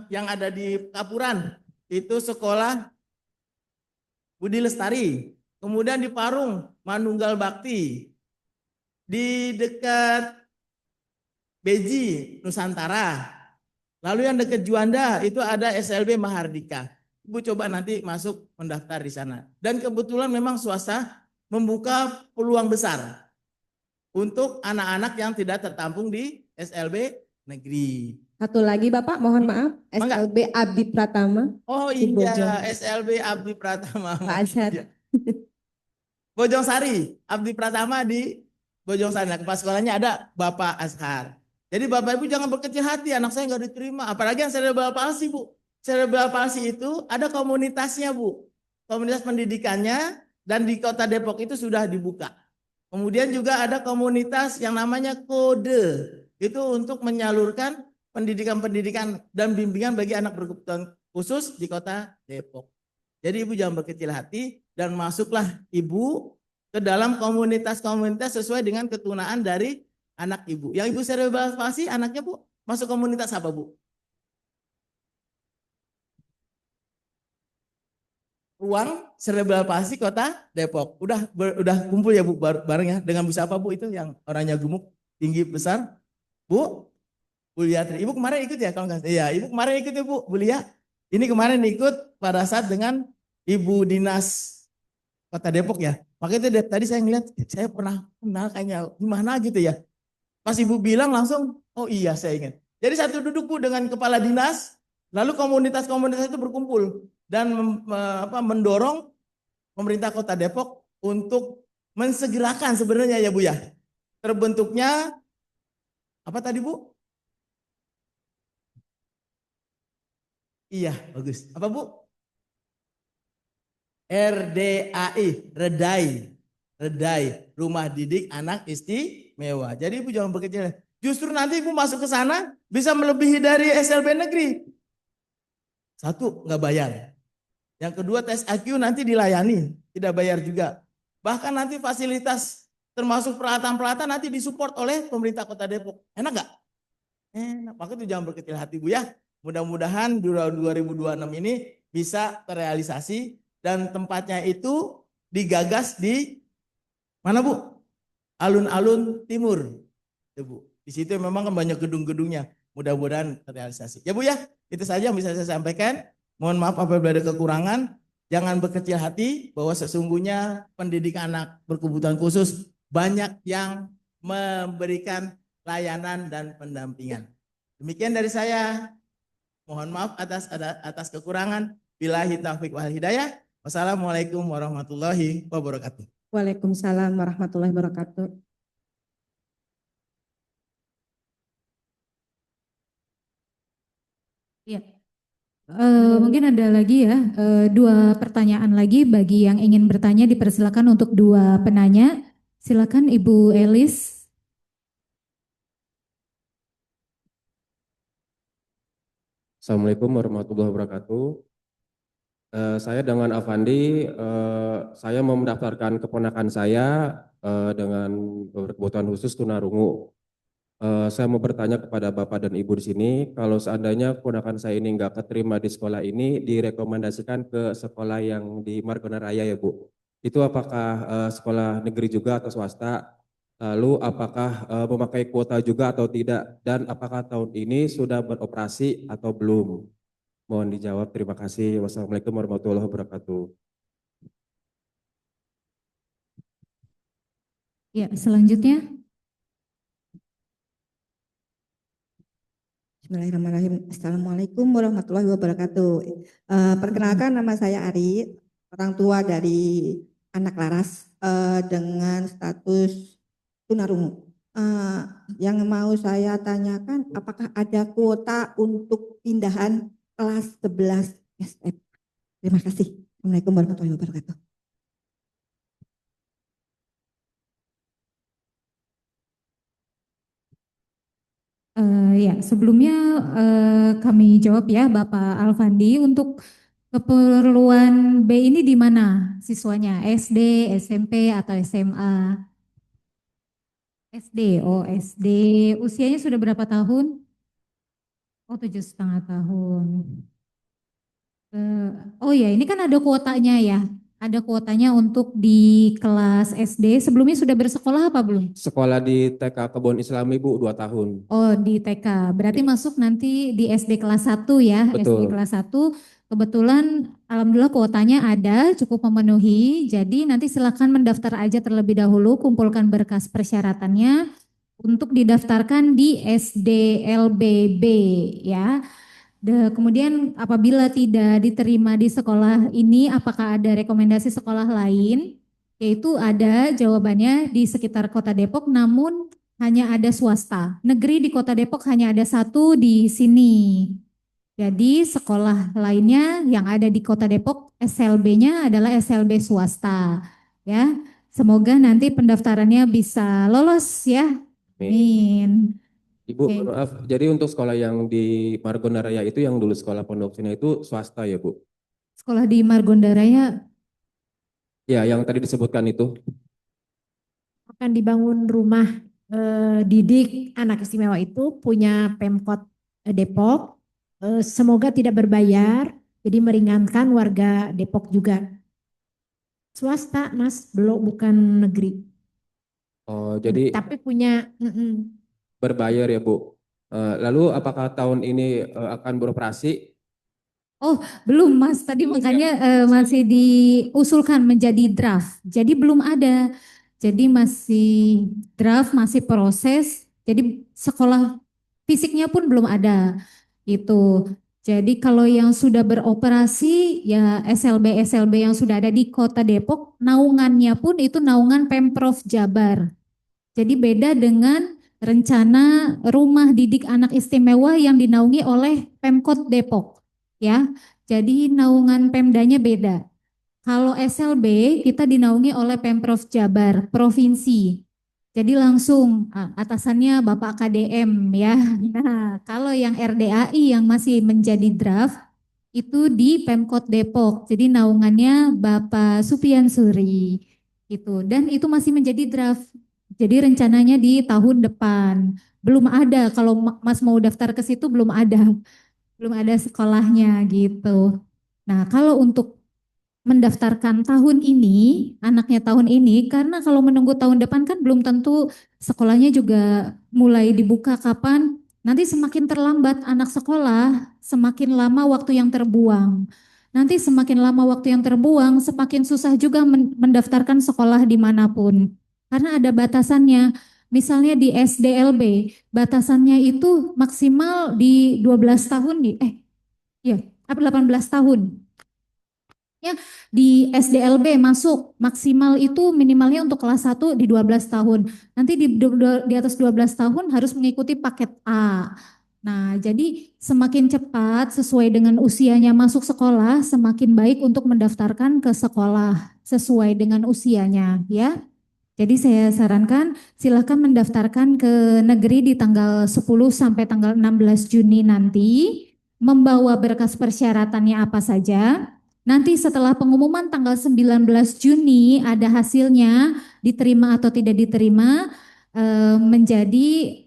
yang ada di Kapuran, itu sekolah Budi Lestari. Kemudian di Parung, Manunggal Bakti. Di dekat Beji, Nusantara. Lalu yang dekat Juanda itu ada SLB Mahardika. Ibu coba nanti masuk mendaftar di sana. Dan kebetulan memang swasta membuka peluang besar untuk anak-anak yang tidak tertampung di SLB negeri. Satu lagi Bapak, mohon maaf, SLB Abdi Pratama. Oh di Bojong. iya, SLB Abdi Pratama. Pak Azhar. Bojong Sari, Abdi Pratama di Bojong Sari. Nah, kepala sekolahnya ada Bapak Azhar. Jadi Bapak Ibu jangan berkecil hati, anak saya nggak diterima. Apalagi yang cerebral palsy Bu. Cerebral palsy itu ada komunitasnya Bu. Komunitas pendidikannya dan di Kota Depok itu sudah dibuka. Kemudian juga ada komunitas yang namanya Kode. Itu untuk menyalurkan pendidikan-pendidikan dan bimbingan bagi anak berkebutuhan khusus di Kota Depok. Jadi Ibu jangan berkecil hati dan masuklah Ibu ke dalam komunitas-komunitas sesuai dengan ketunaan dari anak Ibu. Yang Ibu cerebral palsy anaknya Bu masuk komunitas apa Bu? Ruang Cerebral Palsy Kota Depok. Udah kumpul ya Bu bareng ya dengan Bu siapa Bu itu yang orangnya gemuk, tinggi, besar? Bu Liatri. Ibu kemarin ikut ya kalau nggak? Iya, Ibu kemarin ikut ya Bu Lia. Ini kemarin ikut pada saat dengan Ibu Dinas Kota Depok ya. Makanya itu tadi saya ngeliat, saya pernah kenal kayaknya gimana gitu ya. Pas Ibu bilang langsung, oh iya saya ingat. Jadi satu duduk Bu dengan kepala dinas, lalu komunitas-komunitas itu berkumpul dan mendorong pemerintah Kota Depok untuk mensegerakan sebenarnya ya Bu ya. Terbentuknya apa tadi Bu? Iya, bagus. Apa Bu? RDAI, Redai, Rumah Didik Anak Istimewa. Jadi Ibu jangan berkecil. Justru nanti Ibu masuk ke sana bisa melebihi dari SLB negeri. Satu, nggak bayar. Yang kedua, tes IQ nanti dilayani, tidak bayar juga. Bahkan nanti fasilitas termasuk peralatan-peralatan nanti disupport oleh pemerintah Kota Depok. Enak nggak? Enak. Maka itu jangan berkecil hati Bu ya. Mudah-mudahan 2026 ini bisa terrealisasi dan tempatnya itu digagas di mana Bu? Alun-alun timur. Ya, Bu. Di situ memang kan banyak gedung-gedungnya. Mudah-mudahan terrealisasi. Ya Bu ya, itu saja yang bisa saya sampaikan. Mohon maaf apabila ada kekurangan. Jangan berkecil hati bahwa sesungguhnya pendidikan anak berkebutuhan khusus banyak yang memberikan layanan dan pendampingan. Demikian dari saya. Mohon maaf atas kekurangan. Billahi taufiq wal hidayah. Wassalamualaikum warahmatullahi wabarakatuh. Waalaikumsalam warahmatullahi wabarakatuh. Ya. Mungkin ada lagi ya, dua pertanyaan lagi bagi yang ingin bertanya dipersilakan untuk dua penanya. Silakan Ibu Elis. Assalamualaikum warahmatullahi wabarakatuh. Saya dengan Avandi, saya mau mendaftarkan keponakan saya dengan berkebutuhan khusus tunarungu. Saya mau bertanya kepada Bapak dan Ibu di sini, kalau seandainya keponakan saya ini nggak keterima di sekolah ini, direkomendasikan ke sekolah yang di Margona Raya ya Bu. Itu apakah sekolah negeri juga atau swasta? Lalu apakah memakai kuota juga atau tidak? Dan apakah tahun ini sudah beroperasi atau belum? Mohon dijawab, terima kasih. Wassalamualaikum warahmatullahi wabarakatuh. Ya, selanjutnya. Bismillahirrahmanirrahim. Assalamualaikum warahmatullahi wabarakatuh. Perkenalkan nama saya Ari, orang tua dari anak Laras dengan status tunarungu. Yang mau saya tanyakan, apakah ada kuota untuk pindahan kelas 11 SF? Terima kasih. Assalamualaikum warahmatullahi wabarakatuh. Ya, sebelumnya kami jawab ya Bapak Alfandi, untuk keperluan B ini di mana siswanya? SD, SMP, atau SMA? SD, oh SD. Usianya sudah berapa tahun? Oh 7,5 tahun. Oh ya, ini kan ada kuotanya ya. Ada kuotanya untuk di kelas SD. Sebelumnya sudah bersekolah apa belum? Sekolah di TK Kebon Islam Ibu 2 tahun. Oh di TK, berarti masuk nanti di SD kelas 1 ya. SD Betul. kelas 1 kebetulan alhamdulillah kuotanya ada, cukup memenuhi. Jadi nanti silakan mendaftar aja terlebih dahulu, kumpulkan berkas persyaratannya untuk didaftarkan di SDLBB ya. Kemudian apabila tidak diterima di sekolah ini, apakah ada rekomendasi sekolah lain? Yaitu ada jawabannya di sekitar Kota Depok, namun hanya ada swasta. Negeri di Kota Depok hanya ada satu di sini. Jadi sekolah lainnya yang ada di Kota Depok, SLB-nya adalah SLB swasta. Ya, semoga nanti pendaftarannya bisa lolos ya. Amin. Ibu, maaf, jadi untuk sekolah yang di Margonda Raya itu yang dulu sekolah Pondok Cina itu swasta ya Bu? Sekolah di Margonda Raya Ya, yang tadi disebutkan itu. Akan dibangun rumah didik anak istimewa itu punya Pemkot Depok. Semoga tidak berbayar, jadi meringankan warga Depok juga. Swasta, Mas, belum, bukan negeri. Oh, jadi Tapi punya berbayar ya Bu. Lalu apakah tahun ini akan beroperasi? Oh, belum Mas. Tadi makanya masih diusulkan menjadi draft. Jadi belum ada. Jadi masih draft, masih proses. Jadi sekolah fisiknya pun belum ada. Itu. Jadi kalau yang sudah beroperasi ya SLB yang sudah ada di Kota Depok, naungannya pun itu naungan Pemprov Jabar. Jadi beda dengan rencana rumah didik anak istimewa yang dinaungi oleh Pemkot Depok. Ya, jadi naungan Pemdanya beda. Kalau SLB kita dinaungi oleh Pemprov Jabar provinsi. Jadi langsung atasannya Bapak KDM ya. Nah, kalau yang RDAI yang masih menjadi draft itu di Pemkot Depok. Jadi naungannya Bapak Supian Suri itu, dan itu masih menjadi draft. Jadi rencananya di tahun depan. Belum ada, kalau Mas mau daftar ke situ belum ada. Belum ada sekolahnya gitu. Nah, kalau untuk mendaftarkan tahun ini, anaknya tahun ini, karena kalau menunggu tahun depan kan belum tentu sekolahnya juga mulai dibuka kapan. Nanti semakin terlambat anak sekolah, semakin lama waktu yang terbuang. Nanti semakin lama waktu yang terbuang, semakin susah juga mendaftarkan sekolah dimanapun. Karena ada batasannya. Misalnya di SDLB, batasannya itu maksimal di 12 tahun, ya, 18 tahun. Ya, di SDLB masuk maksimal itu minimalnya untuk kelas 1 di 12 tahun. Nanti di atas 12 tahun harus mengikuti paket A. Nah, jadi semakin cepat sesuai dengan usianya masuk sekolah, semakin baik untuk mendaftarkan ke sekolah sesuai dengan usianya ya. Jadi saya sarankan silakan mendaftarkan ke negeri di tanggal 10 sampai tanggal 16 Juni nanti, membawa berkas persyaratannya apa saja. Nanti setelah pengumuman tanggal 19 Juni ada hasilnya, diterima atau tidak diterima, menjadi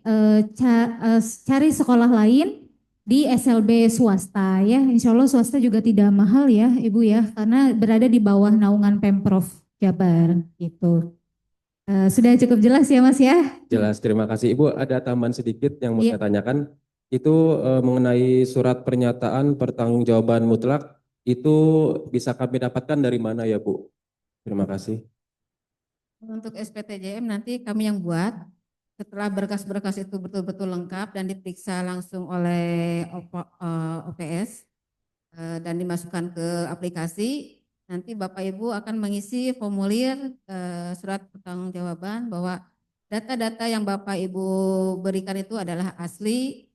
cari sekolah lain di SLB swasta ya. Insya Allah swasta juga tidak mahal ya Ibu ya, karena berada di bawah naungan Pemprov Jabar gitu. Sudah cukup jelas ya Mas ya? Jelas, terima kasih. Ibu, ada tambahan sedikit yang mau saya tanyakan. Itu mengenai surat pernyataan pertanggungjawaban mutlak, itu bisa kami dapatkan dari mana ya Bu? Terima kasih. Untuk SPTJM nanti kami yang buat. Setelah berkas-berkas itu betul-betul lengkap dan diperiksa langsung oleh OPS dan dimasukkan ke aplikasi, nanti Bapak Ibu akan mengisi formulir surat pertanggungjawaban bahwa data-data yang Bapak Ibu berikan itu adalah asli,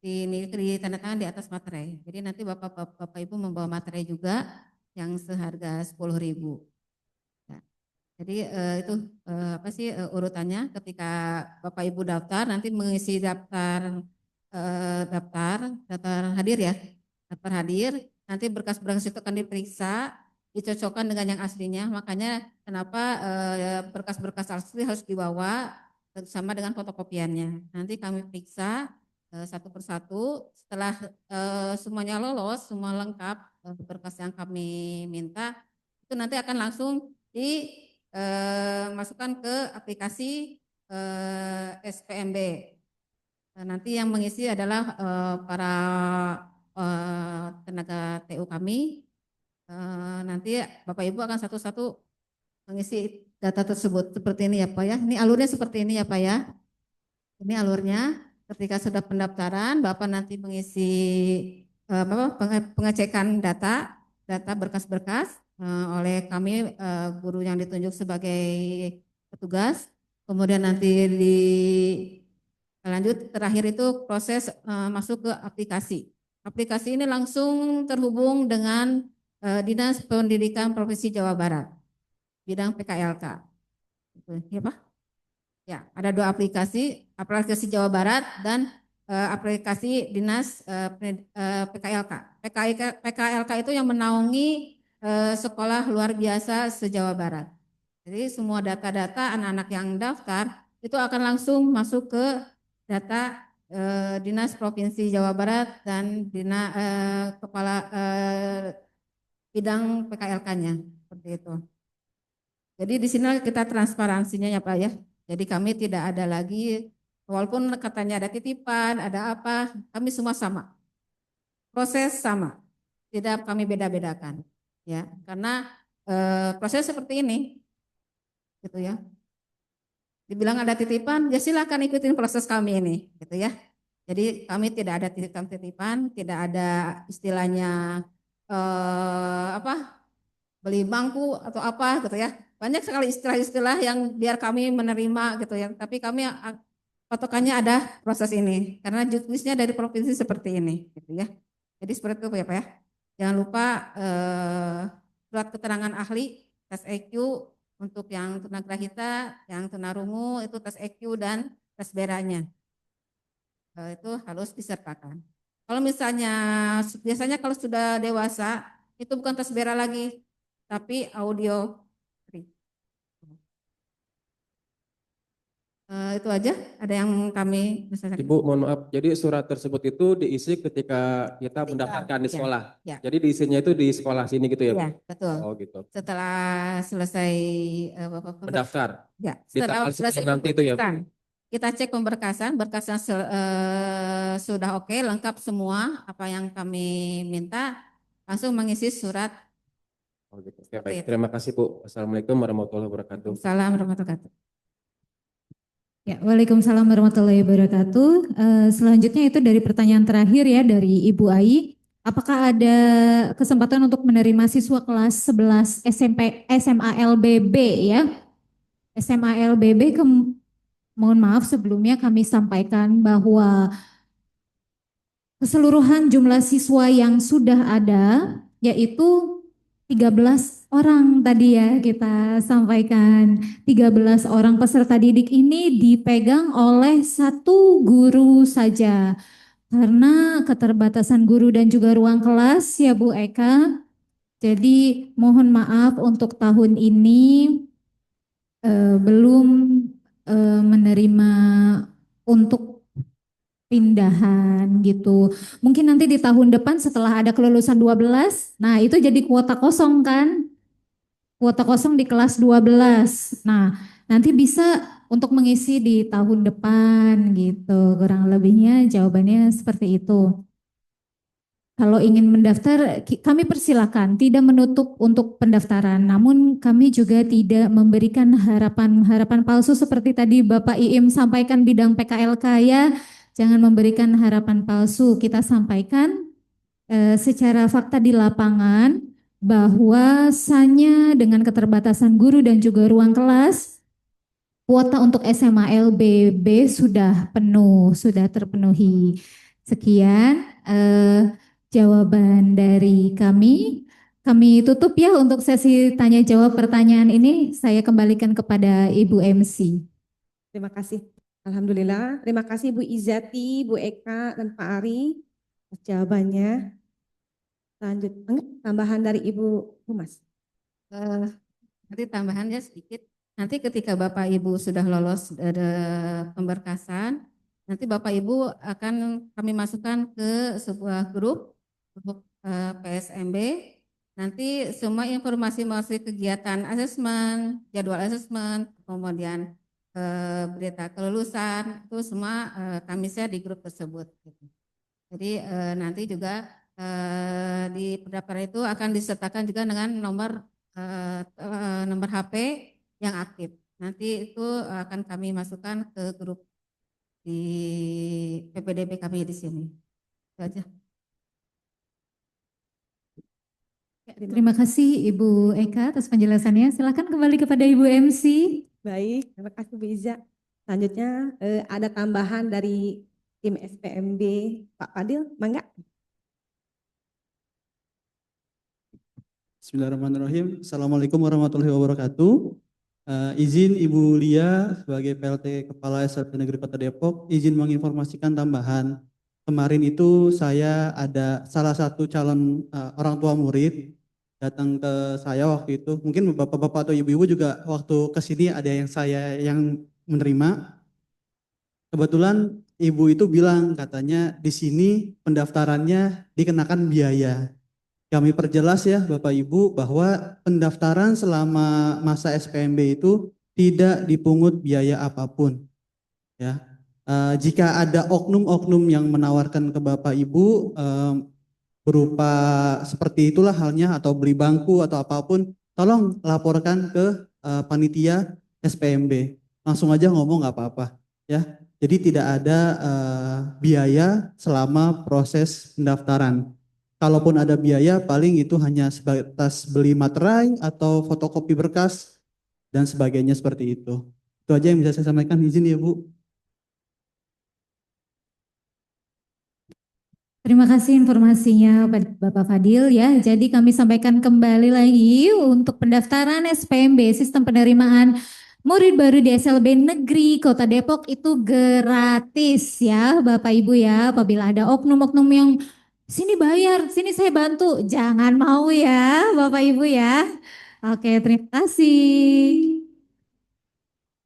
ditandatangan di atas materai. Jadi nanti Bapak Ibu membawa materai juga yang seharga 10.000. Ya. Jadi itu apa sih urutannya ketika Bapak Ibu daftar nanti mengisi daftar hadir ya. Daftar hadir, nanti berkas-berkas itu akan diperiksa, dicocokkan dengan yang aslinya. Makanya kenapa berkas-berkas asli harus dibawa sama dengan fotokopiannya. Nanti kami periksa satu persatu. Setelah semuanya lolos, semua lengkap berkas yang kami minta, itu nanti akan langsung dimasukkan ke aplikasi SPMB. Nanti yang mengisi adalah para tenaga TU kami. Nanti Bapak Ibu akan satu-satu mengisi data tersebut seperti ini ya Pak ya. Ini alurnya seperti ini ya Pak ya. Ini alurnya. Ketika sudah pendaftaran, Bapak nanti mengisi pengecekan data berkas-berkas oleh kami guru yang ditunjuk sebagai petugas. Kemudian nanti lanjut terakhir itu proses masuk ke aplikasi. Aplikasi ini langsung terhubung dengan Dinas Pendidikan Provinsi Jawa Barat, bidang PKLK. Ya Pak? Ya, ada 2 aplikasi Jawa Barat dan aplikasi Dinas PKLK. PKLK itu yang menaungi sekolah luar biasa se-Jawa Barat. Jadi semua data-data anak-anak yang daftar itu akan langsung masuk ke data Dinas Provinsi Jawa Barat dan kepala bidang PKLK-nya seperti itu. Jadi di sini kita transparansinya ya Pak ya. Jadi kami tidak ada lagi, walaupun katanya ada titipan, ada apa, kami semua sama. Proses sama, tidak kami beda-bedakan. Ya, karena proses seperti ini, gitu ya. Dibilang ada titipan, ya silakan ikutin proses kami ini, gitu ya. Jadi kami tidak ada titipan, tidak ada istilahnya beli bangku atau apa, gitu ya. Banyak sekali istilah-istilah yang biar kami menerima gitu ya. Tapi kami patokannya ada proses ini karena juknisnya dari provinsi seperti ini gitu ya. Jadi seperti itu ya Pak ya. Jangan lupa surat keterangan ahli, tes EQ untuk yang tunagrahita, yang tunarungu itu tes EQ dan tes beranya. Itu harus disertakan. Kalau misalnya biasanya kalau sudah dewasa itu bukan tes bera lagi, tapi audio. Itu aja, ada yang kami Ibu mohon maaf, jadi surat tersebut itu diisi ketika kita mendaftarkan di sekolah. Ya. Jadi diisinya itu di sekolah sini gitu ya? Iya, betul. Oh gitu. Setelah selesai mendaftar. Ya, setelah selesai nanti itu ya. Kita cek pemberkasan, berkasnya sudah oke, lengkap semua apa yang kami minta, langsung mengisi surat. Oh gitu. Oke, baik. Terima kasih Bu. Assalamualaikum warahmatullahi wabarakatuh. Assalamualaikum warahmatullahi wabarakatuh. Ya, Waalaikumsalam warahmatullahi wabarakatuh. Selanjutnya itu dari pertanyaan terakhir ya dari Ibu Ai. Apakah ada kesempatan untuk menerima siswa kelas 11 SMP SMA LBB ya? SMA LBB mohon maaf sebelumnya kami sampaikan bahwa keseluruhan jumlah siswa yang sudah ada yaitu 13 orang tadi ya kita sampaikan. 13 orang peserta didik ini dipegang oleh 1 guru saja. Karena keterbatasan guru dan juga ruang kelas ya Bu Eka. Jadi mohon maaf untuk tahun ini belum menerima untuk pindahan gitu. Mungkin nanti di tahun depan setelah ada kelulusan 12, nah itu jadi kuota kosong kan? Kuota kosong di kelas 12. Nah, nanti bisa untuk mengisi di tahun depan gitu. Kurang lebihnya jawabannya seperti itu. Kalau ingin mendaftar, kami persilakan, tidak menutup untuk pendaftaran. Namun kami juga tidak memberikan harapan palsu seperti tadi Bapak Iim sampaikan bidang PKLK ya. Jangan memberikan harapan palsu. Kita sampaikan secara fakta di lapangan bahwasanya dengan keterbatasan guru dan juga ruang kelas, kuota untuk SMA LBB sudah penuh, sudah terpenuhi. Sekian jawaban dari kami. Kami tutup ya untuk sesi tanya jawab pertanyaan ini. Saya kembalikan kepada Ibu MC. Terima kasih. Alhamdulillah. Terima kasih Bu Izati, Bu Eka, dan Pak Ari atas jawabannya. Lanjut, tambahan dari Ibu Humas. Nanti tambahannya sedikit. Nanti ketika Bapak Ibu sudah lolos pemberkasan, nanti Bapak Ibu akan kami masukkan ke sebuah grup PSMB. Nanti semua informasi kegiatan asesmen, jadwal asesmen, kemudian berita kelulusan, itu semua kami share di grup tersebut. Jadi nanti juga di pendaftaran itu akan disertakan juga dengan nomor HP yang aktif. Nanti itu akan kami masukkan ke grup di PPDB kami di sini. Itu aja. Terima kasih Ibu Eka atas penjelasannya. Silakan kembali kepada Ibu MC. Baik, terima kasih Bu Iza. Selanjutnya ada tambahan dari tim SPMB Pak Fadil, mangga. Bismillahirrahmanirrahim. Assalamualaikum warahmatullahi wabarakatuh. Izin Ibu Lia sebagai PLT Kepala SLB Negeri Kota Depok, izin menginformasikan tambahan. Kemarin itu saya ada salah satu calon orang tua murid datang ke saya waktu itu. Mungkin bapak-bapak atau ibu-ibu juga waktu kesini ada yang saya yang menerima. Kebetulan ibu itu bilang katanya di sini pendaftarannya dikenakan biaya. Kami perjelas ya Bapak Ibu bahwa pendaftaran selama masa SPMB itu tidak dipungut biaya apapun. Ya, jika ada oknum-oknum yang menawarkan ke Bapak Ibu berupa seperti itulah halnya atau beli bangku atau apapun, tolong laporkan ke panitia SPMB. Langsung aja ngomong nggak apa-apa. Ya, jadi tidak ada biaya selama proses pendaftaran. Kalaupun ada biaya, paling itu hanya sebatas beli materai atau fotokopi berkas dan sebagainya seperti itu. Itu aja yang bisa saya sampaikan. Izin ya Bu. Terima kasih informasinya Bapak Fadil ya. Jadi kami sampaikan kembali lagi untuk pendaftaran SPMB Sistem Penerimaan Murid Baru di SLB Negeri Kota Depok itu gratis ya Bapak Ibu ya. Apabila ada oknum-oknum yang sini bayar, sini saya bantu. Jangan mau ya Bapak Ibu ya. Oke, terima kasih.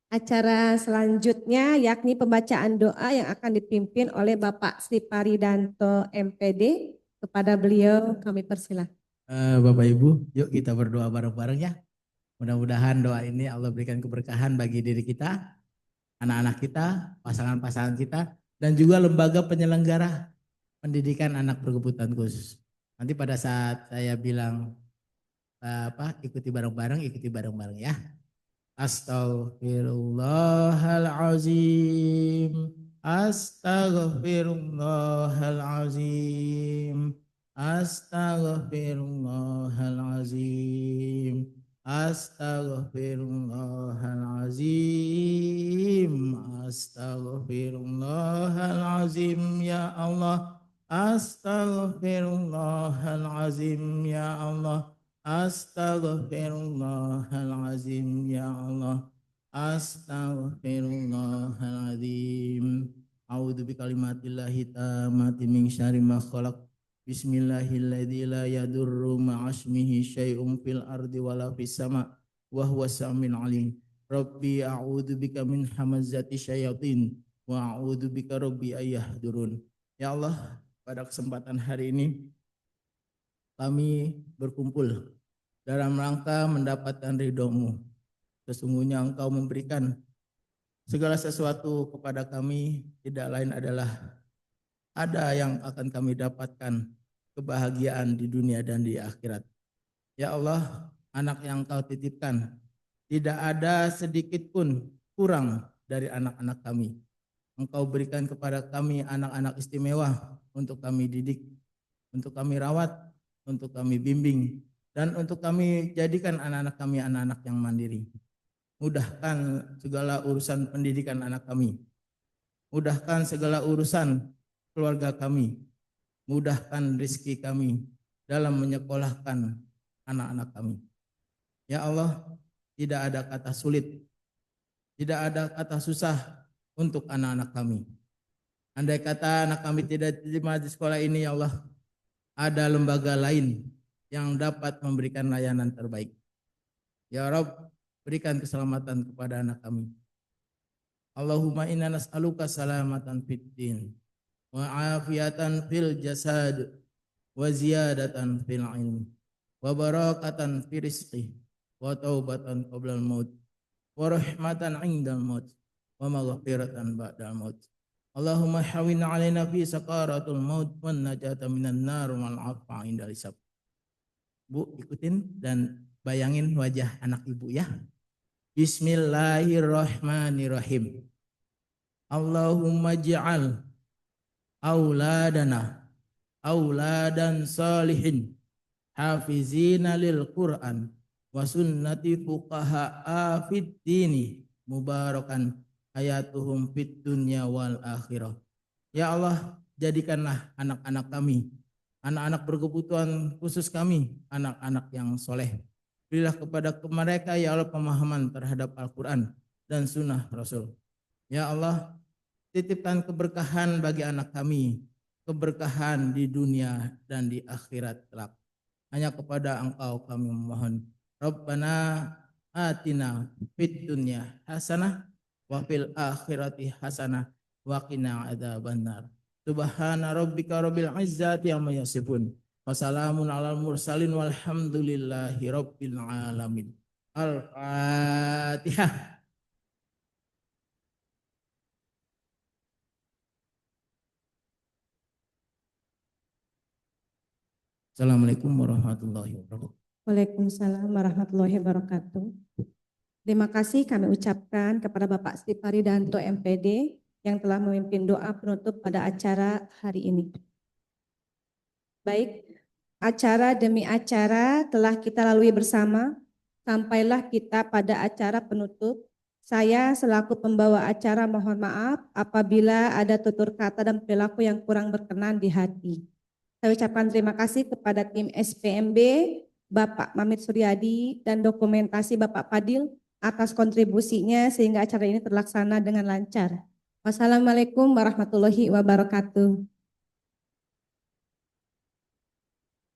Acara selanjutnya yakni pembacaan doa yang akan dipimpin oleh Bapak Sri Paridanto MPD. Kepada beliau kami persilahkan. Bapak Ibu, yuk kita berdoa bareng-bareng ya. Mudah-mudahan doa ini Allah berikan keberkahan bagi diri kita, anak-anak kita, pasangan-pasangan kita, dan juga lembaga penyelenggara pendidikan anak berkebutuhan khusus. Nanti pada saat saya bilang ikuti bareng-bareng ya. Astaghfirullahalazim. Astaghfirullahalazim. Astaghfirullahalazim. Astaghfirullahalazim. Astaghfirullahalazim ya Allah. Astaghfirullahalazim ya Allah. Astaghfirullahalazim ya Allah. Astaghfirullahalazim. A'udzu bikalimatillahi tammati min syarri ma khalaq. Bismillahilladzi la yadurru ma'asmihi syai'un fil ardi wala fis sama' wa huwas samiul alim. Rabbi a'udzu bika min hamazati syayatin wa a'udzu bika rabbi ayyahdurun. Ya Allah, pada kesempatan hari ini kami berkumpul dalam rangka mendapatkan ridho-Mu. Sesungguhnya Engkau memberikan segala sesuatu kepada kami, tidak lain adalah ada yang akan kami dapatkan kebahagiaan di dunia dan di akhirat. Ya Allah, anak yang Engkau titipkan, tidak ada sedikit pun kurang dari anak-anak kami. Engkau berikan kepada kami anak-anak istimewa untuk kami didik, untuk kami rawat, untuk kami bimbing, dan untuk kami jadikan anak-anak kami anak-anak yang mandiri. Mudahkan segala urusan pendidikan anak kami. Mudahkan segala urusan keluarga kami, mudahkan rezeki kami dalam menyekolahkan anak-anak kami. Ya Allah, tidak ada kata sulit, tidak ada kata susah untuk anak-anak kami. Andai kata anak kami tidak diterima di sekolah ini, ya Allah, ada lembaga lain yang dapat memberikan layanan terbaik. Ya Rabb, berikan keselamatan kepada anak kami. Allahumma inna nas'aluka salamatan fid din wa afiatan fil jasad wa ziyadatan fil ilmi wa barakatan fi rizqi wa taubatan qabla al-maut wa rahmatan 'indal maut wa maghfiratan ba'dal maut. Allahumma hawwin 'alaina fi sakaratul maut wan najata minan nar wal 'afwa 'indal hisab. Bu, ikutin dan bayangin wajah anak ibu ya. Bismillahirrahmanirrahim. Allahumma ja'al auladana auladan salihin hafizina lil Qur'an wa sunnati fuqaha'a fid dini mubarakan hayatuhum fid dunya wal akhirah. Ya Allah, jadikanlah anak-anak kami, anak-anak berkebutuhan khusus kami, anak-anak yang soleh. Berilah kepada mereka ya Allah pemahaman terhadap Al-Quran dan sunnah Rasul. Ya Allah, titipkan keberkahan bagi anak kami, keberkahan di dunia dan di akhirat kelak. Hanya kepada Engkau kami memohon. Rabbana atina fid dunya hasanah wa fil akhirati hasanah wa qina adzabannar. Subhana rabbika rabbil izzati amma yasifun. Wassalamun alal mursalin walhamdulillahi rabbil alamin. Al-Fatihah. Assalamualaikum warahmatullahi wabarakatuh. Waalaikumsalam warahmatullahi wabarakatuh. Terima kasih kami ucapkan kepada Bapak Sri Paridanto MPD yang telah memimpin doa penutup pada acara hari ini. Baik, acara demi acara telah kita lalui bersama, sampailah kita pada acara penutup. Saya selaku pembawa acara mohon maaf apabila ada tutur kata dan perilaku yang kurang berkenan di hati. Saya ucapkan terima kasih kepada tim SPMB, Bapak Mamit Suryadi, dan dokumentasi Bapak Fadil atas kontribusinya sehingga acara ini terlaksana dengan lancar. Wassalamualaikum warahmatullahi wabarakatuh.